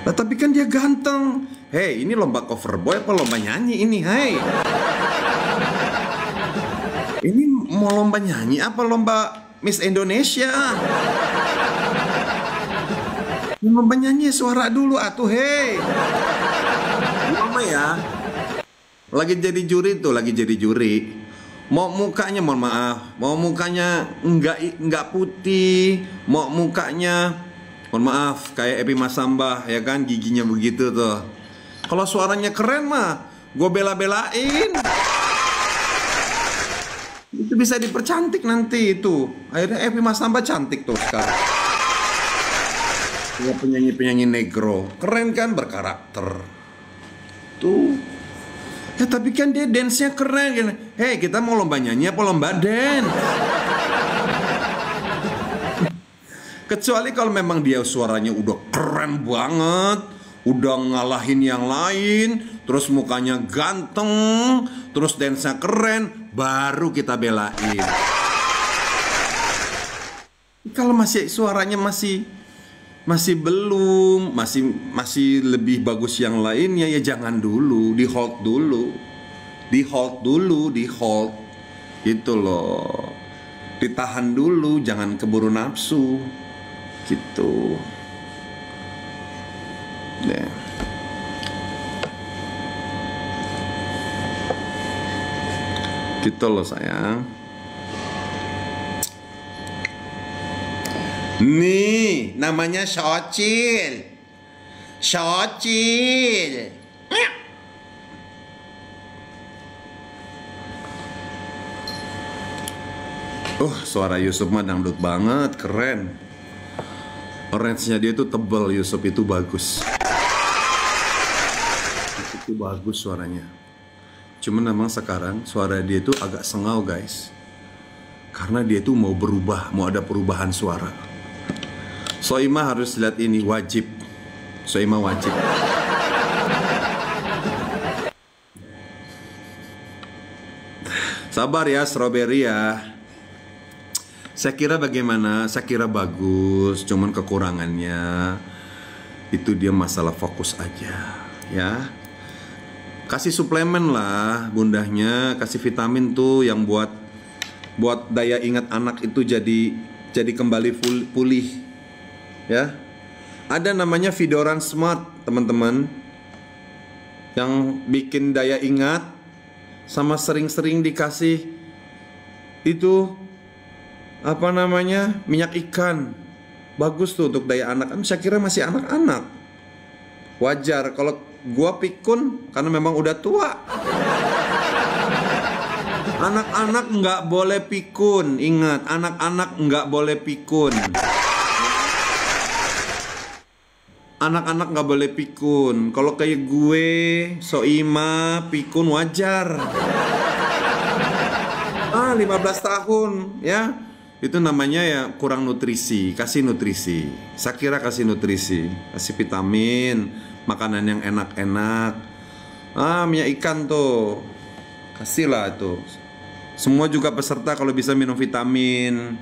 A: Nah tapi kan dia ganteng. Hei, ini lomba cover boy apa lomba nyanyi ini, hei? Ini mau lomba nyanyi apa lomba Miss Indonesia? Ini lomba nyanyi suara dulu atuh, hei. Mama ya. Lagi jadi juri tuh, lagi jadi juri. Mau mukanya, mohon maaf, mau mukanya enggak putih, mau mukanya, mohon maaf, kayak Epi Masambah ya kan, giginya begitu tuh. Kalau suaranya keren mah, gue bela-belain. Itu bisa dipercantik nanti itu. Akhirnya Epi Masambah cantik tuh sekarang. Ya, penyanyi-penyanyi negro, keren kan, berkarakter. Tuh. Ya tapi kan dia dance-nya keren kan. Hei, kita mau lomba nyanyi apa lomba dance? Kecuali kalau memang dia suaranya udah keren banget, udah ngalahin yang lain, terus mukanya ganteng, terus dance-nya keren, baru kita belain. Kalau masih suaranya masih belum, masih lebih bagus yang lainnya, ya jangan dulu, di hold dulu, gitu loh, ditahan dulu, jangan keburu nafsu, gitu. Deh. Gitu loh sayang. Nih, namanya Syocil. Suara Yusuf mah dangdut banget, keren. Range-nya dia tuh tebel, Yusuf itu bagus. Itu bagus suaranya. Cuman memang sekarang suara dia tuh agak sengau, guys. Karena dia tuh mau berubah, mau ada perubahan suara. Soimah harus lihat ini, wajib. Soimah wajib. Sabar ya, strawberry ya. Saya kira bagaimana? Saya kira bagus. Cuman kekurangannya itu dia masalah fokus aja, ya. Kasih suplemen lah bundahnya, kasih vitamin tuh yang buat daya ingat anak itu jadi kembali pulih. Ya, ada namanya Vidoran Smart, teman-teman, yang bikin daya ingat, sama sering-sering dikasih itu apa namanya, minyak ikan, bagus tuh untuk daya anak. Saya kira masih anak-anak, wajar kalau gua pikun karena memang udah tua. Anak-anak nggak boleh pikun, ingat, anak-anak nggak boleh pikun. Anak-anak nggak boleh pikun. Kalau kayak gue, Soimah, pikun wajar. 15 tahun, ya. Itu namanya ya kurang nutrisi. Kasih nutrisi. Saya kira kasih nutrisi, kasih vitamin, makanan yang enak-enak. Minyak ikan tuh, kasihlah itu. Semua juga peserta kalau bisa minum vitamin.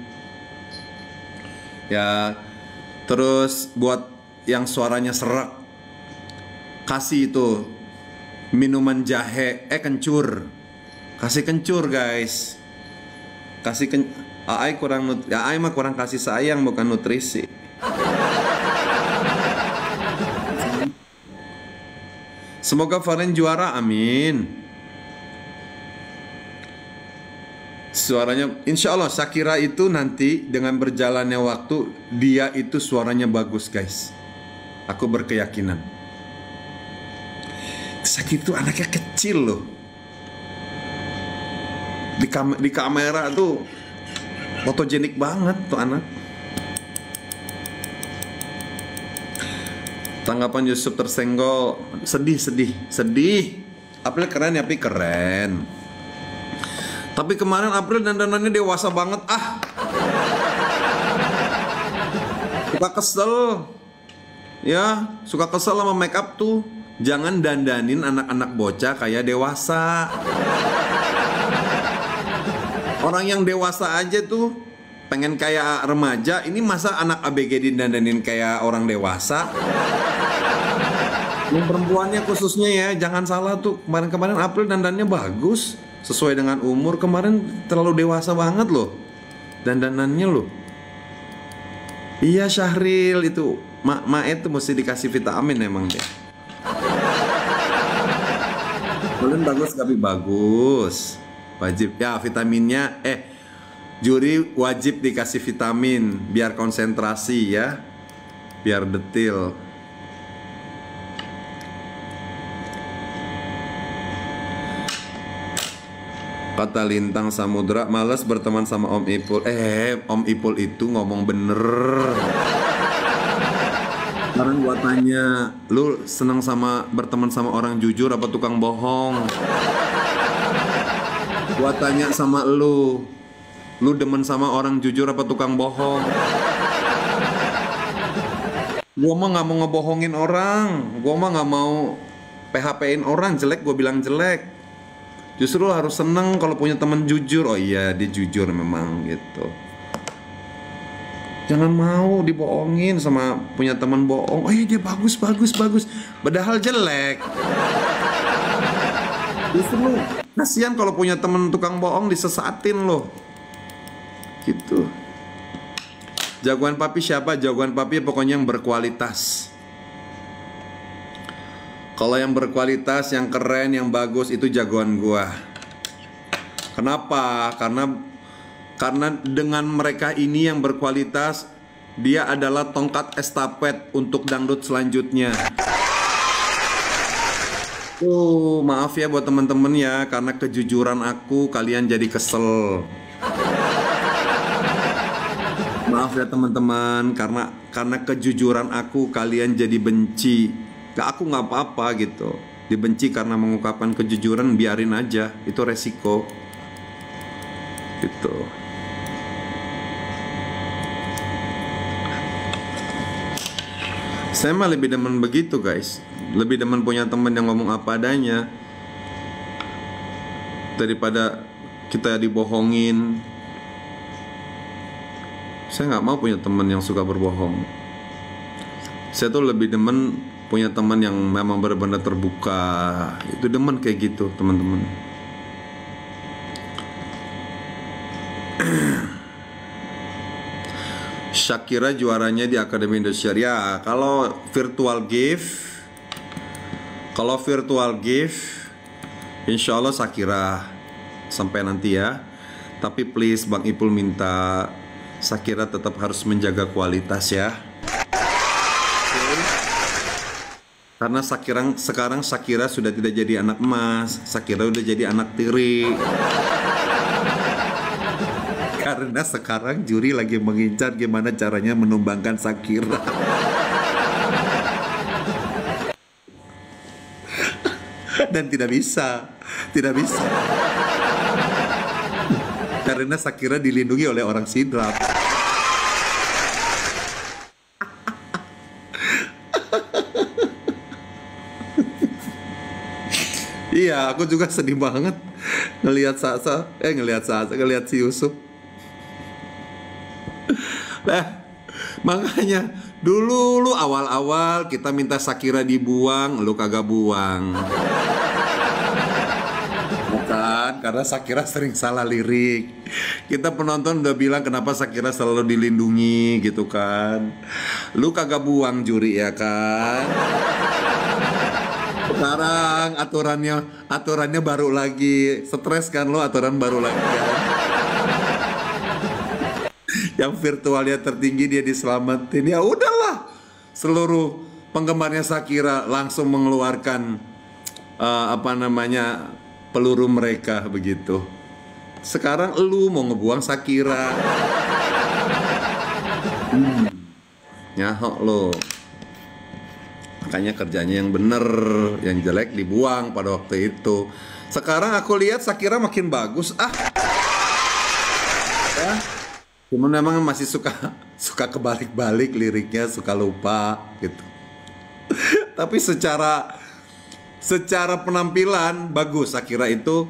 A: Ya, terus buat yang suaranya serak, kasih itu minuman jahe, kencur. Kasih kencur, guys. Kasih Aai mah kurang kasih sayang, bukan nutrisi. Semoga Valen juara, amin. Suaranya, insya Allah, Shakira itu nanti dengan berjalannya waktu, dia itu suaranya bagus, guys. Aku berkeyakinan. Shakira itu anaknya kecil loh. Di kamera tuh fotogenik banget tuh anak. Tanggapan Yusuf tersenggol, sedih. April keren ya, Pi, keren. Tapi kemarin April dandanannya dewasa banget, Suka kesel. Ya, suka kesel sama make up tuh. Jangan dandanin anak-anak bocah kayak dewasa. Orang yang dewasa aja tuh pengen kayak remaja. Ini masa anak ABG dandanin kayak orang dewasa? Yang perempuannya khususnya ya, jangan salah tuh. Kemarin April dandannya bagus, sesuai dengan umur. Kemarin terlalu dewasa banget loh dandanannya loh. Iya, Syahril itu Mak itu mesti dikasih vitamin emang deh. Belum bagus tapi bagus. Wajib ya vitaminnya. Juri wajib dikasih vitamin biar konsentrasi ya, biar detil. Kata Lintang Samudra, males berteman sama Om Ipul. Om Ipul itu ngomong bener. Sekarang gua tanya, lu senang sama berteman sama orang jujur apa tukang bohong? Gua tanya sama lu demen sama orang jujur apa tukang bohong? Gua mah nggak mau ngebohongin orang, gua mah nggak mau PHP-in orang, jelek gua bilang jelek. Justru lu harus seneng kalau punya teman jujur. Oh iya, dia jujur memang gitu. Jangan mau dibohongin sama punya teman bohong. Oh iya dia bagus. Padahal jelek. Justru kasihan kalau punya teman tukang bohong disesatin loh. Gitu. Jagoan papi siapa? Jagoan papi pokoknya yang berkualitas. Kalau yang berkualitas, yang keren, yang bagus itu jagoan gua. Kenapa? Karena dengan mereka ini yang berkualitas, dia adalah tongkat estafet untuk dangdut selanjutnya. Maaf ya buat teman-teman ya, karena kejujuran aku kalian jadi kesel. Maaf ya teman-teman, karena kejujuran aku kalian jadi benci. Aku nggak apa-apa gitu. Dibenci karena mengungkapkan kejujuran, biarin aja, itu resiko. Gitu. Saya mah lebih demen begitu guys. Lebih demen punya teman yang ngomong apa adanya daripada kita dibohongin. Saya nggak mau punya teman yang suka berbohong. Saya tuh lebih demen punya teman yang memang benar-benar terbuka. Itu demen kayak gitu teman-teman. Shakira juaranya di Akademi Indosiar. Ya, kalau virtual gift, insya Allah Shakira sampai nanti ya. Tapi please Bang Ipul minta Shakira tetap harus menjaga kualitas ya. Karena sekarang Shakira sudah tidak jadi anak emas, Shakira udah jadi anak tiri. Karena sekarang juri lagi mengincar gimana caranya menumbangkan Shakira. Dan tidak bisa. Karena Shakira dilindungi oleh orang sidrap. Iya, aku juga sedih banget ngelihat si Yusuf. Nah, makanya dulu awal-awal kita minta Shakira dibuang, lu kagak buang. Bukan, karena Shakira sering salah lirik. Kita penonton udah bilang kenapa Shakira selalu dilindungi gitu kan. Lu kagak buang juri ya kan. Sekarang aturannya baru lagi. Stres kan lo, aturan baru lagi kan. Yang virtualnya tertinggi dia diselamatin. Ya udahlah, seluruh penggemarnya Shakira langsung mengeluarkan peluru mereka begitu. Sekarang lu mau ngebuang Shakira. Nyahok lo. Makanya kerjanya yang bener, yang jelek dibuang pada waktu itu. Sekarang aku lihat Shakira makin bagus. Ya. Cuman memang masih suka kebalik-balik liriknya, suka lupa gitu. Tapi secara penampilan bagus. Shakira itu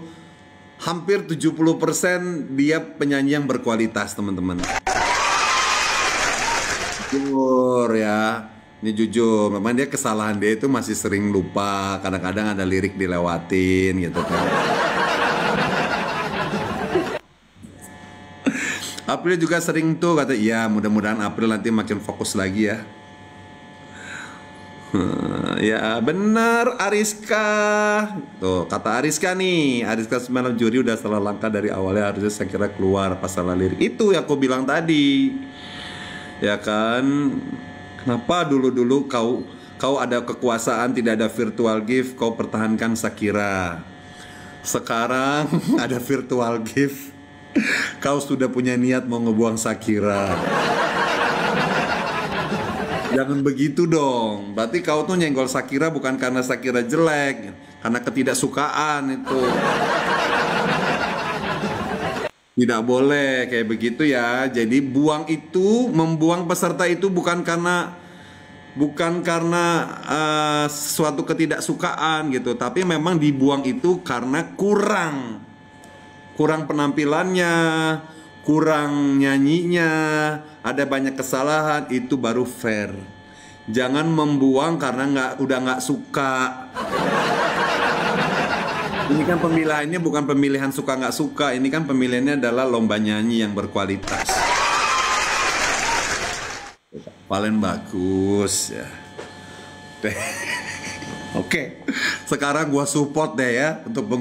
A: hampir 70% dia penyanyi yang berkualitas, teman-teman. Jujur ya. Ini jujur, memang dia kesalahan dia itu masih sering lupa. Kadang-kadang ada lirik dilewatin gitu kan. April juga sering tuh kata, iya mudah-mudahan April nanti makin fokus lagi ya. Ya bener Ariska. Tuh kata Ariska nih, Ariska semalam juri udah salah langkah dari awalnya, harusnya saya kira keluar pas salah lirik. Itu yang aku bilang tadi. Ya kan, kenapa dulu-dulu kau ada kekuasaan, tidak ada virtual gift, kau pertahankan Shakira. Sekarang ada virtual gift, kau sudah punya niat mau ngebuang Shakira. Jangan begitu dong. Berarti kau tuh nyenggol Shakira bukan karena Shakira jelek, karena ketidaksukaan itu. Tidak boleh kayak begitu ya. Jadi membuang peserta itu bukan karena suatu ketidaksukaan gitu, tapi memang dibuang itu karena kurang penampilannya, kurang nyanyinya, ada banyak kesalahan, itu baru fair. Jangan membuang karena udah nggak suka. Ini kan pemilihannya bukan pemilihan suka nggak suka, ini kan pemilihannya adalah lomba nyanyi yang berkualitas. Paling bagus ya. Oke, sekarang gua support deh ya untuk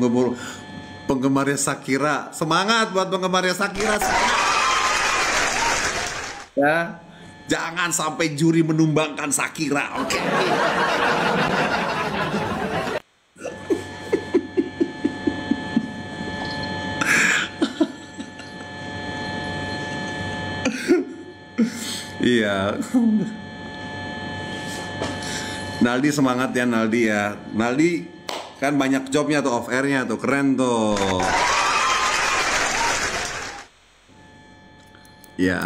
A: penggemarnya Shakira. Semangat buat penggemarnya Shakira. Ya, jangan sampai juri menumbangkan Shakira. Oke. Iya. Naldi semangat ya Naldi ya. Naldi kan banyak jobnya tuh, off airnya tuh, keren tuh. Ya,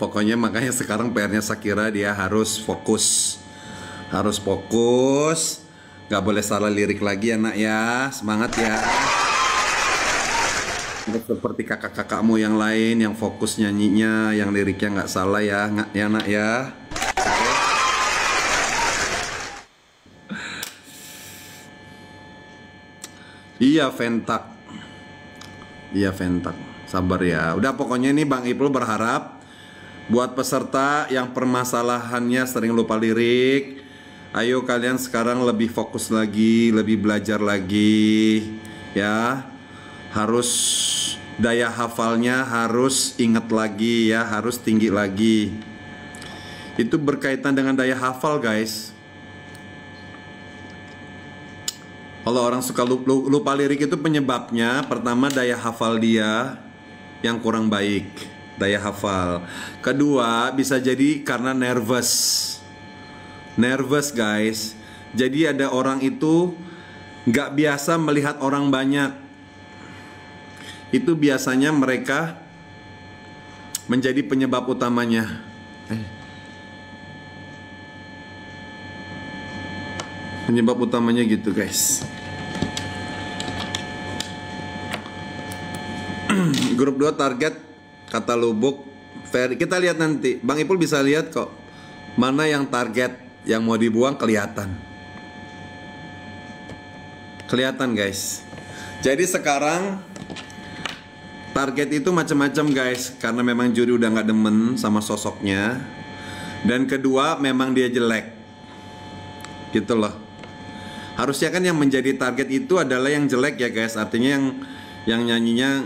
A: pokoknya makanya sekarang PR-nya Shakira dia harus fokus. Harus fokus. Gak boleh salah lirik lagi ya nak ya. Semangat ya. Seperti kakak-kakakmu yang lain yang fokus nyanyinya, yang liriknya nggak salah ya, nggak ya nak ya. Iya Ventak, iya Ventak, sabar ya. Udah pokoknya ini Bang Ipul berharap buat peserta yang permasalahannya sering lupa lirik, ayo kalian sekarang lebih fokus lagi, lebih belajar lagi, ya. Harus daya hafalnya harus ingat lagi ya, harus tinggi lagi. Itu berkaitan dengan daya hafal guys. Kalau orang suka lupa lirik itu penyebabnya pertama daya hafal dia yang kurang baik, daya hafal. Kedua bisa jadi karena nervous guys. Jadi ada orang itu nggak biasa melihat orang banyak. Itu biasanya mereka menjadi penyebab utamanya. Penyebab utamanya gitu guys. Grup 2 target kata Lubuk fair. Kita lihat nanti. Bang Ipul bisa lihat kok mana yang target yang mau dibuang, kelihatan guys. Jadi sekarang target itu macam-macam guys, karena memang juri udah nggak demen sama sosoknya, dan kedua memang dia jelek, gitu loh. Harusnya kan yang menjadi target itu adalah yang jelek ya guys, artinya yang nyanyinya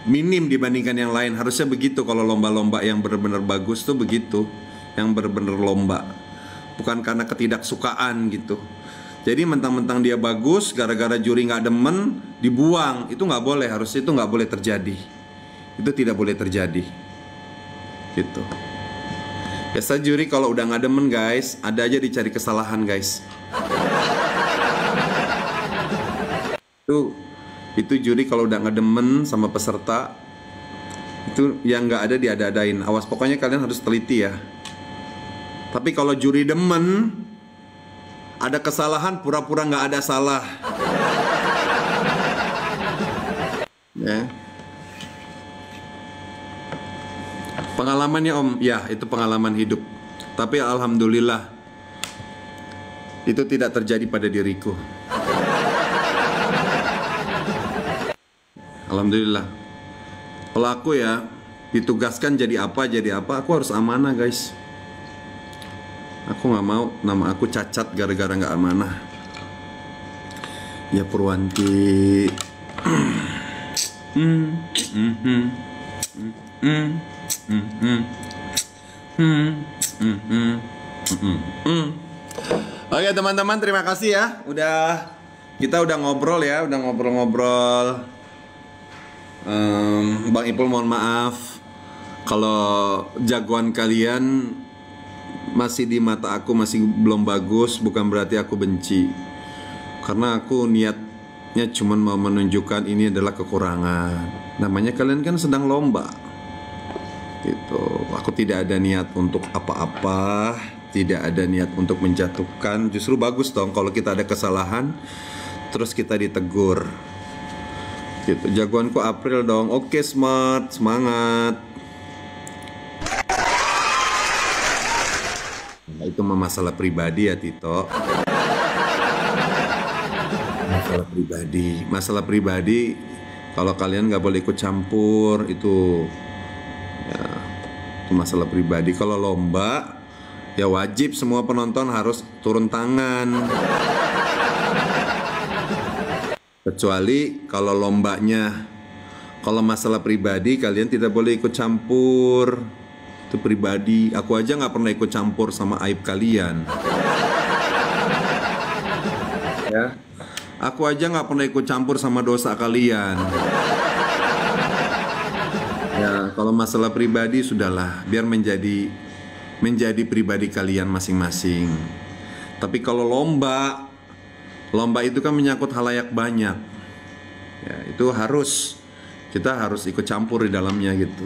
A: minim dibandingkan yang lain. Harusnya begitu kalau lomba-lomba yang benar-benar bagus tuh begitu, yang benar-benar lomba, bukan karena ketidaksukaan gitu. Jadi mentang-mentang dia bagus, gara-gara juri nggak demen, dibuang. Itu nggak boleh, harusnya itu nggak boleh terjadi. Itu tidak boleh terjadi. Gitu. Biasa juri kalau udah nggak demen guys, ada aja dicari kesalahan guys. Itu juri kalau udah nggak demen sama peserta, itu yang nggak ada diada-adain. Awas, pokoknya kalian harus teliti ya. Tapi kalau juri demen, ada kesalahan, pura-pura nggak ada salah. Ya. Pengalamannya Om, ya itu pengalaman hidup. Tapi alhamdulillah itu tidak terjadi pada diriku. Alhamdulillah. Kalau aku ya ditugaskan jadi apa, aku harus amanah guys. Aku nggak mau nama aku cacat gara-gara nggak amanah. Ya Purwanti. Oke teman-teman, terima kasih ya. Kita udah ngobrol ya, udah ngobrol-ngobrol. Bang Ipul mohon maaf kalau jagoan kalian masih di mata aku masih belum bagus, bukan berarti aku benci. Karena aku niatnya cuman mau menunjukkan ini adalah kekurangan. Namanya kalian kan sedang lomba. Gitu. Aku tidak ada niat untuk apa-apa, tidak ada niat untuk menjatuhkan. Justru bagus dong kalau kita ada kesalahan terus kita ditegur. Gitu. Jagoanku April dong. Oke, Smart, semangat. Nah, itu mah masalah pribadi ya, Tito. Masalah pribadi. Kalau kalian nggak boleh ikut campur, itu ya, itu masalah pribadi. Kalau lomba, ya wajib semua penonton harus turun tangan. Kecuali kalau lombanya, kalau masalah pribadi kalian tidak boleh ikut campur. Itu pribadi. Aku aja nggak pernah ikut campur sama aib kalian. Ya, aku aja nggak pernah ikut campur sama dosa kalian. Ya, kalau masalah pribadi sudahlah, biar menjadi pribadi kalian masing-masing. Tapi kalau lomba itu kan menyangkut halayak banyak. Ya, itu kita harus ikut campur di dalamnya gitu.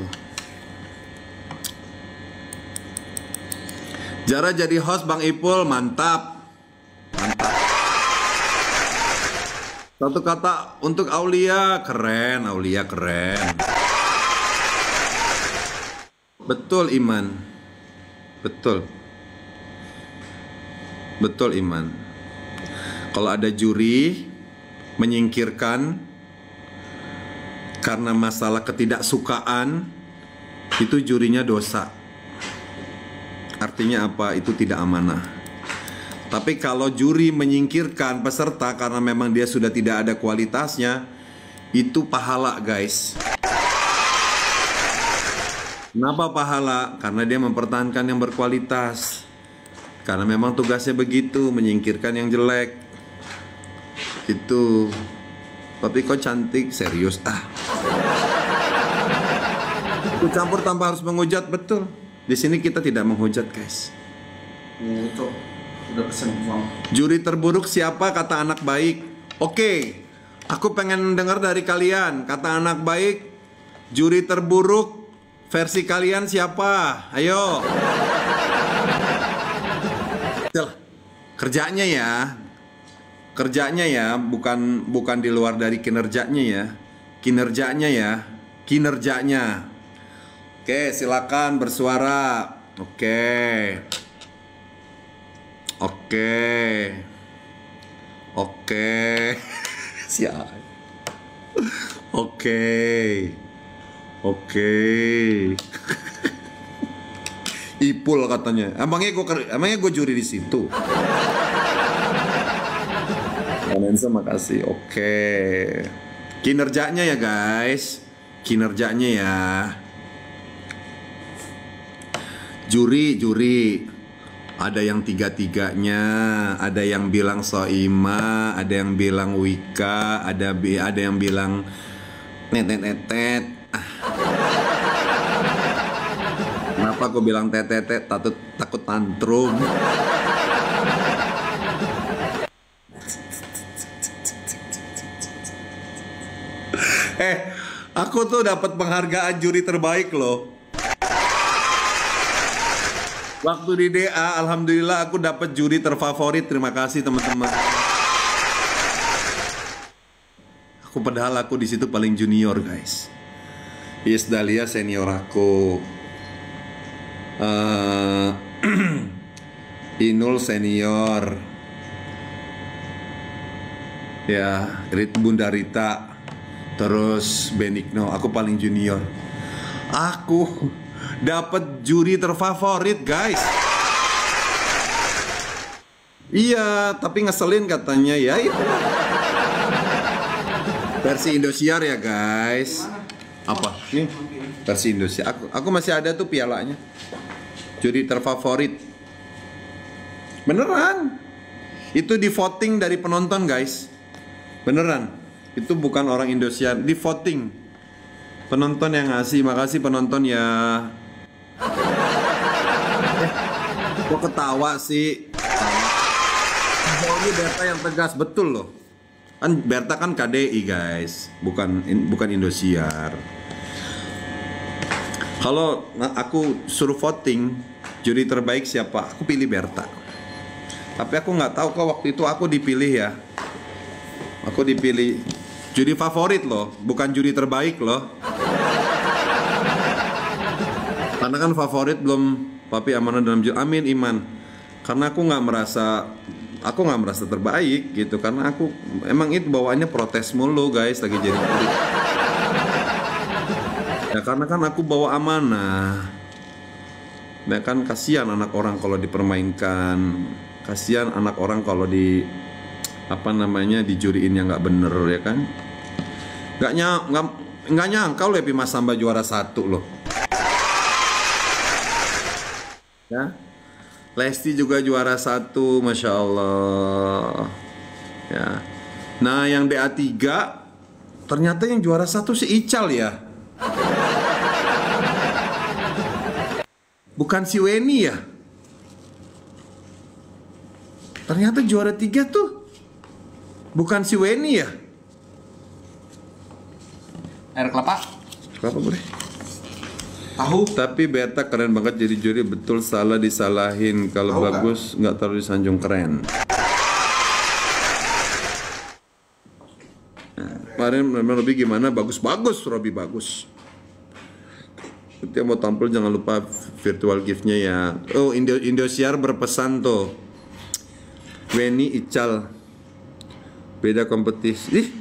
A: Jara jadi host Bang Ipul, mantap. Satu kata untuk Aulia, keren. Betul Iman. Betul Iman. Kalau ada juri menyingkirkan karena masalah ketidaksukaan, itu jurinya dosa. Artinya apa? Itu tidak amanah. Tapi kalau juri menyingkirkan peserta karena memang dia sudah tidak ada kualitasnya, itu pahala, guys. Kenapa pahala? Karena dia mempertahankan yang berkualitas. Karena memang tugasnya begitu, menyingkirkan yang jelek. Itu. Tapi kok cantik, serius Ikut campur tanpa harus menghujat, betul. Di sini kita tidak menghujat, guys.
B: Itu udah pesen uang.
A: Juri terburuk siapa kata anak baik? Oke, aku pengen dengar dari kalian. Kata anak baik, juri terburuk versi kalian siapa? Ayo. Kerjanya ya, bukan di luar dari kinerjanya ya. Kinerjanya. Oke, silakan bersuara. Oke. Siap. Oke. Ipul katanya. Emangnya gue juri di situ. Vanessa makasih. Oke. Kinerjanya ya guys. Kinerjanya ya. Juri. Ada yang tiga-tiganya, ada yang bilang Soima, ada yang bilang Wika, ada yang bilang net. Kenapa aku bilang tetetet? Takut tantrum. Aku tuh dapat penghargaan juri terbaik loh. Waktu di DA, alhamdulillah aku dapat juri terfavorit. Terima kasih teman-teman. Padahal aku di situ paling junior, guys. Yes, Dahlia senior aku. Inul senior. Ya, Bunda Rita. Terus Benigno, aku paling junior. Aku dapat juri terfavorit, guys. Iya, tapi ngeselin katanya ya itu. Versi Indosiar ya, guys. Apa? Nih, versi Indosiar. Aku masih ada tuh pialanya. Juri terfavorit. Beneran. Itu di voting dari penonton, guys. Beneran. Itu bukan orang Indosiar, di voting. Penonton yang ngasih. Makasih penonton ya. Kok ketawa sih? Ini Berta yang tegas betul loh. Kan Berta kan KDI guys, bukan Indosiar. Kalau aku suruh voting juri terbaik siapa, aku pilih Berta. Tapi aku nggak tahu kok waktu itu aku dipilih ya. Aku dipilih juri favorit loh, bukan juri terbaik loh. Karena kan favorit belum Papi amanah dalam juri. Amin Iman. Karena aku nggak merasa terbaik gitu. Karena aku emang itu bawaannya protes mulu guys lagi jadi juri. Ya karena kan aku bawa amanah. Ya kan kasihan anak orang kalau dipermainkan. Kasihan anak orang kalau dijuriin yang nggak bener ya kan. Nggak nyangka loh Epi Mas Samba juara 1 loh. Ya, Lesti juga juara 1, Masya Allah. Ya. Nah yang DA3 ternyata yang juara 1 si Ical ya. Bukan si Weni ya. Ternyata juara 3 tuh bukan si Weni ya.
B: Air kelapa.
A: Kelapa boleh.
B: Tahu.
A: Tapi Berta keren banget jadi juri, betul salah disalahin. Kalau bagus nggak terlalu disanjung keren. Kemarin Robi gimana? Bagus Robi bagus. Ketika mau tampil jangan lupa virtual gift-nya ya. Oh Indosiar berpesan tuh. Weni Ical beda kompetisi. Ih,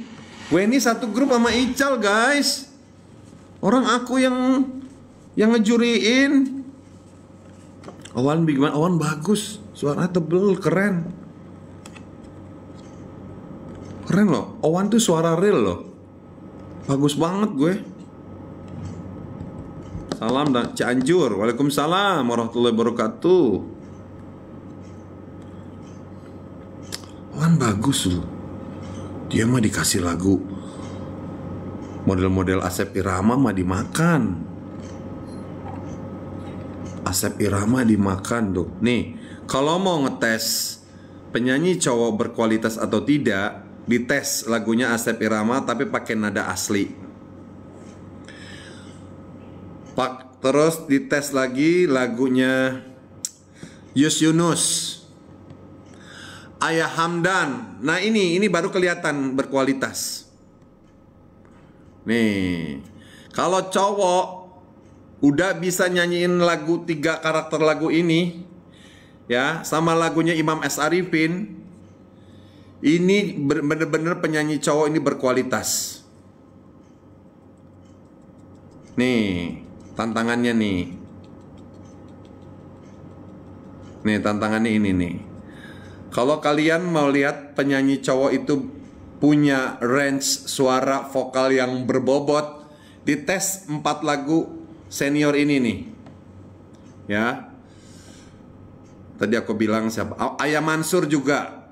A: Weni satu grup sama Ical guys. Orang aku yang ngejuriin. Awan gimana? Awan bagus, suara tebel, keren. Keren loh, Awan tuh suara real loh. Bagus banget gue. Salam dan Cianjur. Waalaikumsalam warahmatullahi wabarakatuh. Awan bagus loh. Dia mah dikasih lagu model-model Asep Irama mah dimakan. Asep Irama dimakan tuh. Nih, kalau mau ngetes penyanyi cowok berkualitas atau tidak, dites lagunya Asep Irama tapi pakai nada asli. Terus dites lagi lagunya Yus Yunus, Ayah Hamdan. Nah ini baru kelihatan berkualitas. Nih, kalau cowok udah bisa nyanyiin lagu 3 karakter lagu ini ya, sama lagunya Imam S. Arifin, ini bener-bener penyanyi cowok ini berkualitas. Nih tantangannya nih. Nih tantangannya ini nih. Kalau kalian mau lihat penyanyi cowok itu punya range suara vokal yang berbobot, dites 4 lagu senior ini nih. Ya. Tadi aku bilang siapa? Ayah Mansur juga.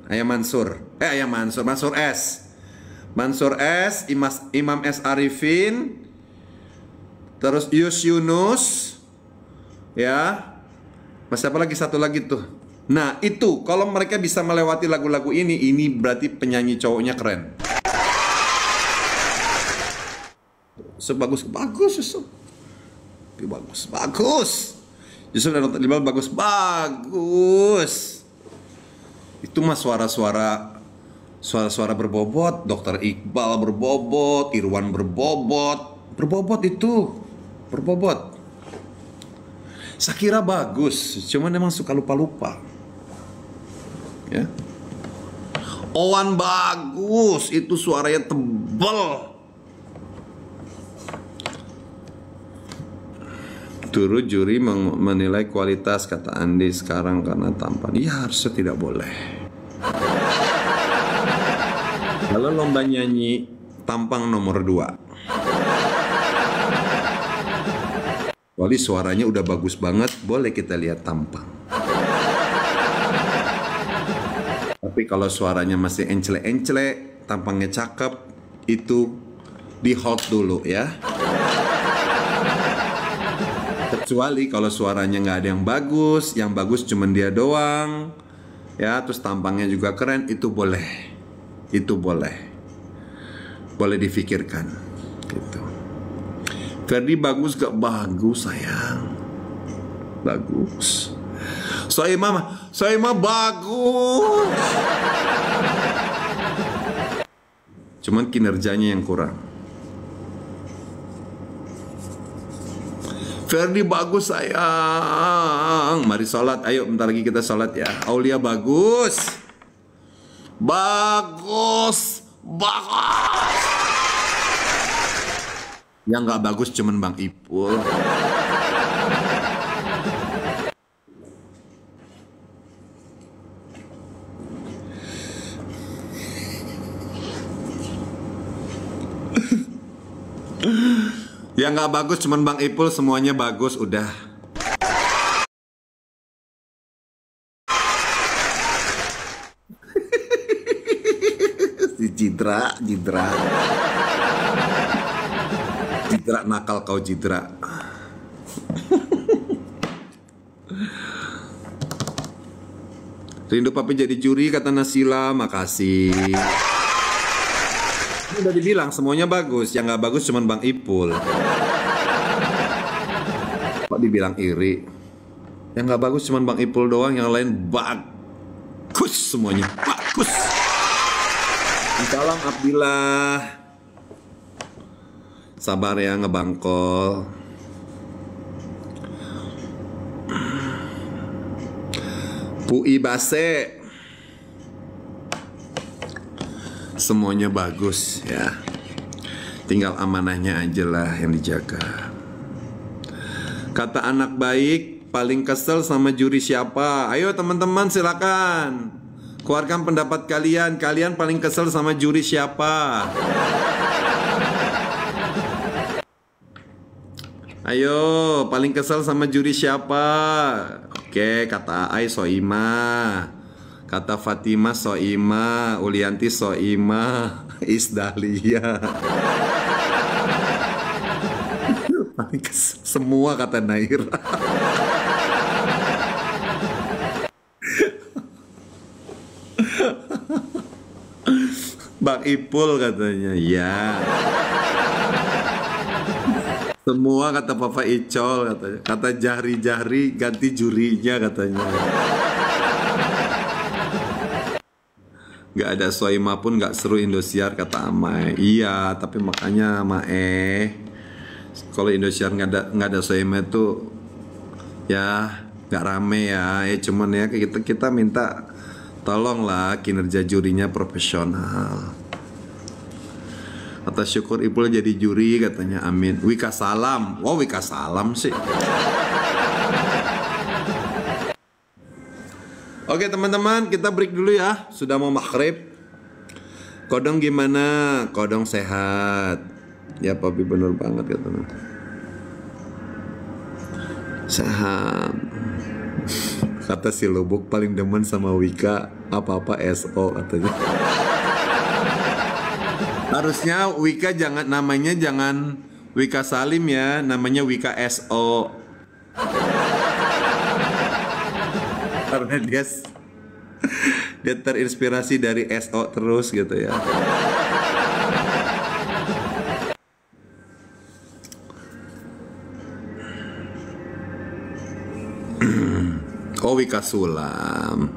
A: Mansur S. Mansur S, Imam S. Arifin, terus Yus Yunus. Ya. Masih apa lagi? Satu lagi tuh. Nah, itu kalau mereka bisa melewati lagu-lagu ini berarti penyanyi cowoknya keren. Bagus. Yusuf dan Dr. Iqbal bagus. Itu mah suara-suara berbobot. Dr. Iqbal berbobot, Irwan berbobot itu. Shakira bagus, cuman emang suka lupa-lupa. Ya. Owan bagus, itu suaranya tebal. Turut juri menilai kualitas, kata Andi sekarang karena tampan. Iya, harusnya tidak boleh. Kalau lomba nyanyi tampang nomor 2. Wali suaranya udah bagus banget, boleh kita lihat tampang. Tapi kalau suaranya masih encele-encele, tampangnya cakep, itu di hold dulu ya. Kecuali kalau suaranya nggak ada yang bagus cuman dia doang, ya, terus tampangnya juga keren, itu boleh, boleh difikirkan, gitu. Ferdi bagus gak? Bagus sayang, bagus. Soimah bagus. Cuman kinerjanya yang kurang. Ferdi bagus sayang. Mari sholat, ayo bentar lagi kita sholat ya. Aulia bagus. Bagus. Yang gak bagus cuman Bang Ipul. Yang nggak bagus cuman Bang Ipul, semuanya bagus udah. Si Jidra nakal kau Jidra. Rindu Papi jadi juri kata Nasila, makasih. Udah dibilang semuanya bagus, yang nggak bagus cuman Bang Ipul. Kok dibilang iri? Yang nggak bagus cuman Bang Ipul doang, yang lain bagus semuanya, bagus. Salam Abdillah. Sabar ya ngebangkol. Pui Base. Semuanya bagus ya. Tinggal amanahnya aja lah yang dijaga. Kata anak baik, paling kesel sama juri siapa? Ayo teman-teman silakan. Keluarkan pendapat kalian. Kalian paling kesel sama juri siapa? Ayo, paling kesel sama juri siapa? Oke, kata Ai Soimah. Kata Fatimah Soimah, Ulianti Soimah, Isdahlia. Semua kata Naira. Bang Ipul katanya, ya. Semua kata Papa Icol katanya. Kata Jahri ganti jurinya katanya. Gak ada Soimah pun gak seru Indosiar kata Amai. Iya, tapi makanya Mae, kalau Indosiar nggak ada Soimah itu ya nggak rame ya. Cuman ya kita minta tolonglah kinerja jurinya profesional. Atas syukur Ipul jadi juri katanya, amin. Wika Salam. Oh, Wika Salam sih. Oke teman-teman, kita break dulu ya. Sudah mau maghrib. Kodong gimana? Kodong sehat. Ya Papi bener banget katanya. Sehat. Kata si Lubuk paling demen sama Wika. Apa-apa SO katanya. Harusnya Wika namanya jangan Wika Salim ya. Namanya Wika SO. Karena dia terinspirasi dari SO terus gitu ya. Oh, Wika Sulam.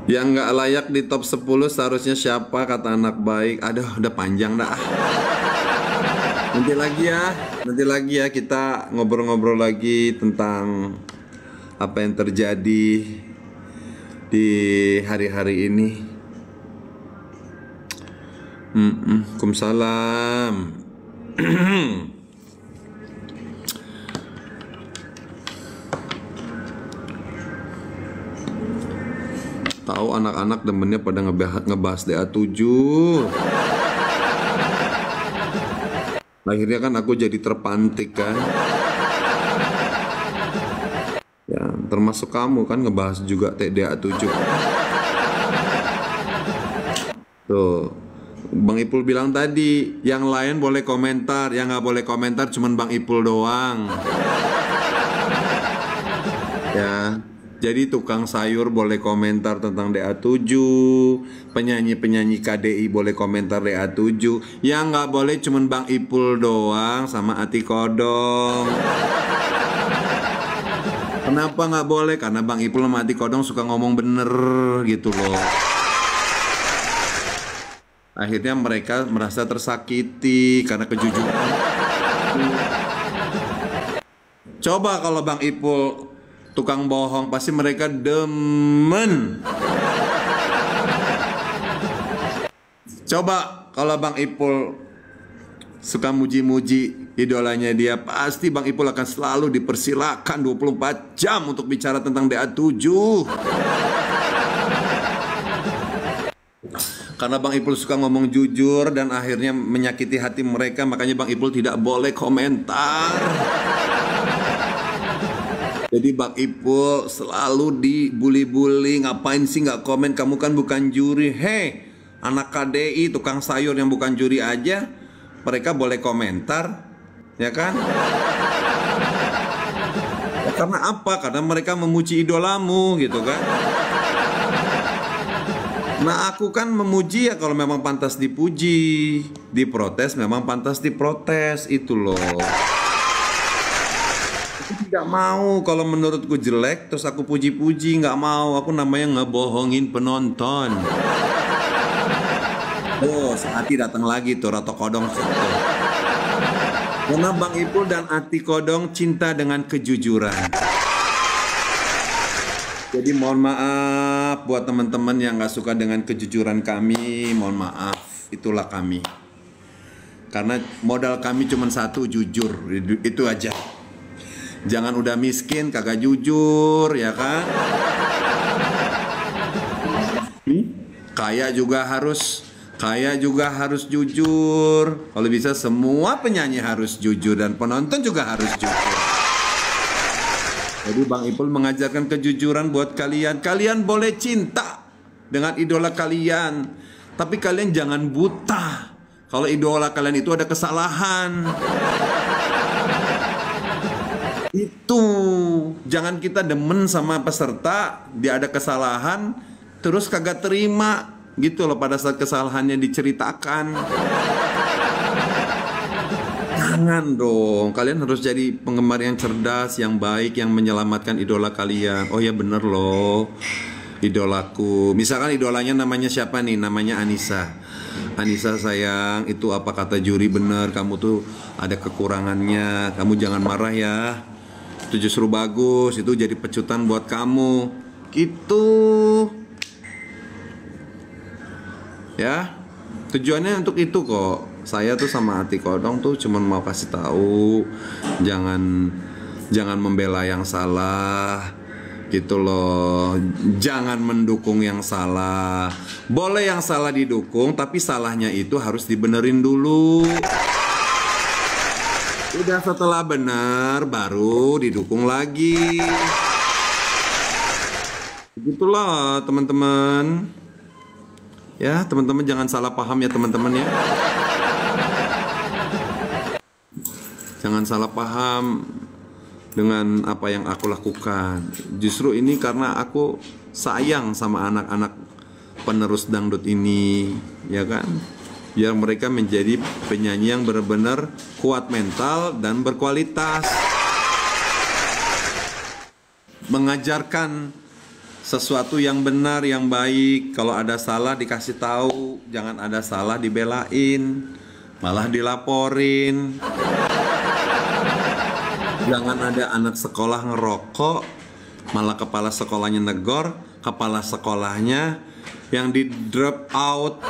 A: Yang nggak layak di top 10 seharusnya siapa kata anak baik. Aduh, udah panjang dah. Nanti lagi ya kita ngobrol-ngobrol lagi tentang apa yang terjadi di hari-hari ini. Waalaikumsalam. Tahu anak-anak demennya pada ngebahas DA7. Akhirnya kan aku jadi terpantik kan. Ya, termasuk kamu kan ngebahas juga TDA7. Tuh, Bang Ipul bilang tadi, yang lain boleh komentar, yang nggak boleh komentar cuman Bang Ipul doang. Ya, jadi tukang sayur boleh komentar tentang DA7, penyanyi-penyanyi KDI boleh komentar DA7, yang nggak boleh cuman Bang Ipul doang sama Ati Kodong. Kenapa nggak boleh? Karena Bang Ipul sama Ati Kodong suka ngomong bener gitu loh. Akhirnya mereka merasa tersakiti karena kejujuran. Coba kalau Bang Ipul tukang bohong, pasti mereka demen. Coba kalau Bang Ipul suka muji-muji idolanya dia, pasti Bang Ipul akan selalu dipersilakan 24 jam untuk bicara tentang DA7. Karena Bang Ipul suka ngomong jujur dan akhirnya menyakiti hati mereka, makanya Bang Ipul tidak boleh komentar. Jadi Bang Ipul selalu dibully-bully, ngapain sih nggak komen, kamu kan bukan juri. Hei, anak KDI, tukang sayur yang bukan juri aja, mereka boleh komentar, ya kan? Ya, karena apa? Karena mereka memuji idolamu gitu kan. Nah, aku kan memuji ya kalau memang pantas dipuji, diprotes memang pantas diprotes, itu loh. Aku tidak mau kalau menurutku jelek terus aku puji-puji, nggak mau. Aku namanya ngebohongin penonton. Oh, Ati datang lagi tuh, Ratu Kodong. Karena Bang Ipul dan Ati Kodong cinta dengan kejujuran. Jadi mohon maaf buat teman-teman yang gak suka dengan kejujuran kami, mohon maaf, itulah kami. Karena modal kami cuma satu, jujur, itu aja. Jangan udah miskin kagak jujur, ya kan? Kaya juga harus jujur. Kalau bisa semua penyanyi harus jujur dan penonton juga harus jujur. Jadi Bang Ipul mengajarkan kejujuran buat kalian. Kalian boleh cinta dengan idola kalian, tapi kalian jangan buta kalau idola kalian itu ada kesalahan. Itu jangan kita demen sama peserta, dia ada kesalahan terus kagak terima gitu loh pada saat kesalahannya diceritakan. Jangan dong, kalian harus jadi penggemar yang cerdas, yang baik, yang menyelamatkan idola kalian. Oh ya bener loh, idolaku. Misalkan idolanya namanya siapa nih? Namanya Anissa. Anissa sayang, itu apa kata juri bener, kamu tuh ada kekurangannya. Kamu jangan marah ya. Itu justru bagus, itu jadi pecutan buat kamu. Gitu. Ya, tujuannya untuk itu kok. Saya tuh sama Ati Kodong tuh cuman mau kasih tahu, jangan membela yang salah, gitu loh. Jangan mendukung yang salah. Boleh yang salah didukung, tapi salahnya itu harus dibenerin dulu. Udah setelah benar, baru didukung lagi. Begitulah teman-teman. Ya teman-teman jangan salah paham ya teman-teman ya. Jangan salah paham dengan apa yang aku lakukan. Justru ini karena aku sayang sama anak-anak penerus dangdut ini, ya kan? Biar mereka menjadi penyanyi yang benar-benar kuat mental dan berkualitas. Mengajarkan sesuatu yang benar, yang baik. Kalau ada salah dikasih tahu, jangan ada salah dibelain, malah dilaporin. Jangan ada anak sekolah ngerokok, malah kepala sekolahnya negor, kepala sekolahnya yang di drop out.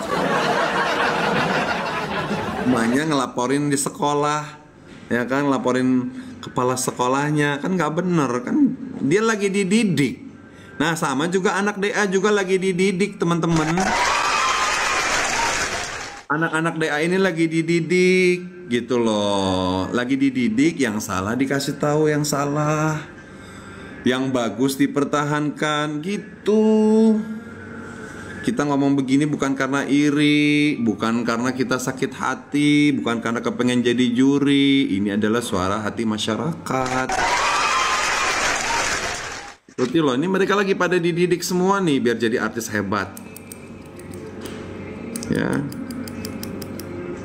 A: Emaknya ngelaporin di sekolah, ya kan, laporin kepala sekolahnya, kan nggak bener kan, dia lagi dididik. Nah sama juga anak DA juga lagi dididik teman-teman. Anak-anak DA ini lagi dididik gitu loh, lagi dididik. Yang salah dikasih tahu yang salah, yang bagus dipertahankan gitu. Kita ngomong begini bukan karena iri, bukan karena kita sakit hati, bukan karena kepengen jadi juri. Ini adalah suara hati masyarakat. Seperti loh, ini mereka lagi pada dididik semua nih biar jadi artis hebat. Ya.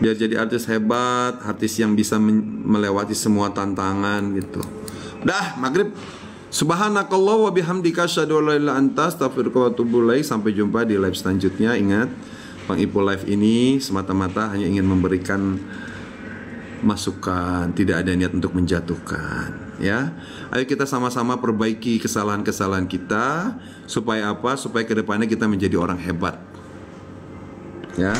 A: Biar jadi artis hebat, artis yang bisa melewati semua tantangan gitu. Dah, maghrib. Subhanakallah wa bihamdika asyhadu an la ilaha illa anta astaghfiruka wa atubu ilaik. Sampai jumpa di live selanjutnya. Ingat, Bang Ipul live ini semata-mata hanya ingin memberikan masukan, tidak ada niat untuk menjatuhkan, ya. Ayo kita sama-sama perbaiki kesalahan-kesalahan kita supaya apa? Supaya kedepannya kita menjadi orang hebat. Ya.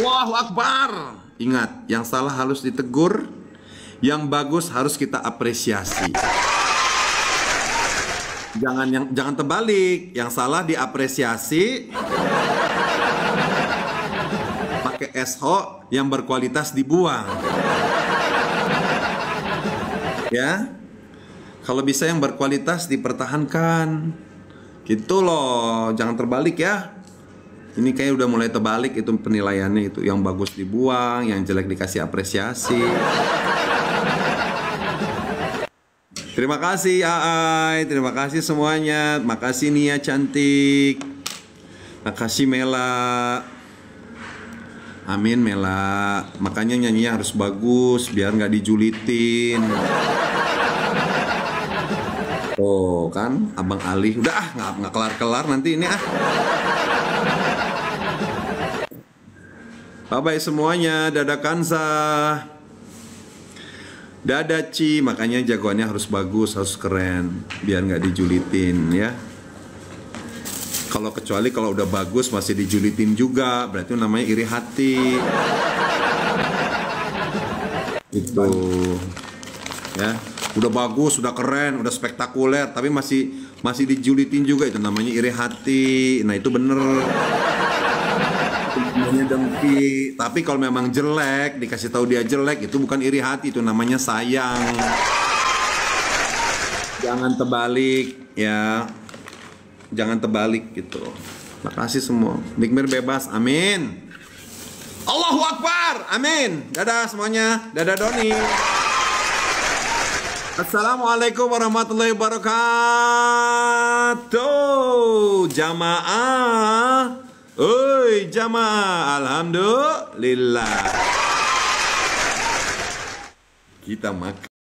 A: Allahu Akbar. Ingat, yang salah harus ditegur, yang bagus harus kita apresiasi. Jangan terbalik, yang salah diapresiasi, pakai esho, yang berkualitas dibuang. Ya. Kalau bisa yang berkualitas dipertahankan. Gitu loh, jangan terbalik ya. Ini kayak udah mulai terbalik itu penilaiannya itu. Yang bagus dibuang, yang jelek dikasih apresiasi. Terima kasih Aai, terima kasih semuanya. Makasih Nia cantik. Makasih Mela. Amin Mela. Makanya nyanyinya harus bagus biar nggak dijulitin. Oh kan, Abang Ali. Udah nggak kelar-kelar nanti ini ah. Bye-bye semuanya, dadah Kansa. Dadah Ci, makanya jagoannya harus bagus, harus keren, biar nggak dijulitin ya. Kecuali kalau udah bagus masih dijulitin juga, berarti namanya iri hati. Itu, ya. Udah bagus, udah keren, udah spektakuler, tapi masih dijulitin juga, itu namanya iri hati. Nah itu bener. Namanya dengki. Tapi kalau memang jelek, dikasih tahu dia jelek, itu bukan iri hati, itu namanya sayang. Jangan terbalik ya. Jangan terbalik gitu. Makasih semua. Nikmir bebas. Amin. Allahu Akbar. Amin. Dadah semuanya. Dadah Doni. Assalamualaikum warahmatullahi wabarakatuh. Jamaah. Oi jamaah, alhamdulillah. Kita makan.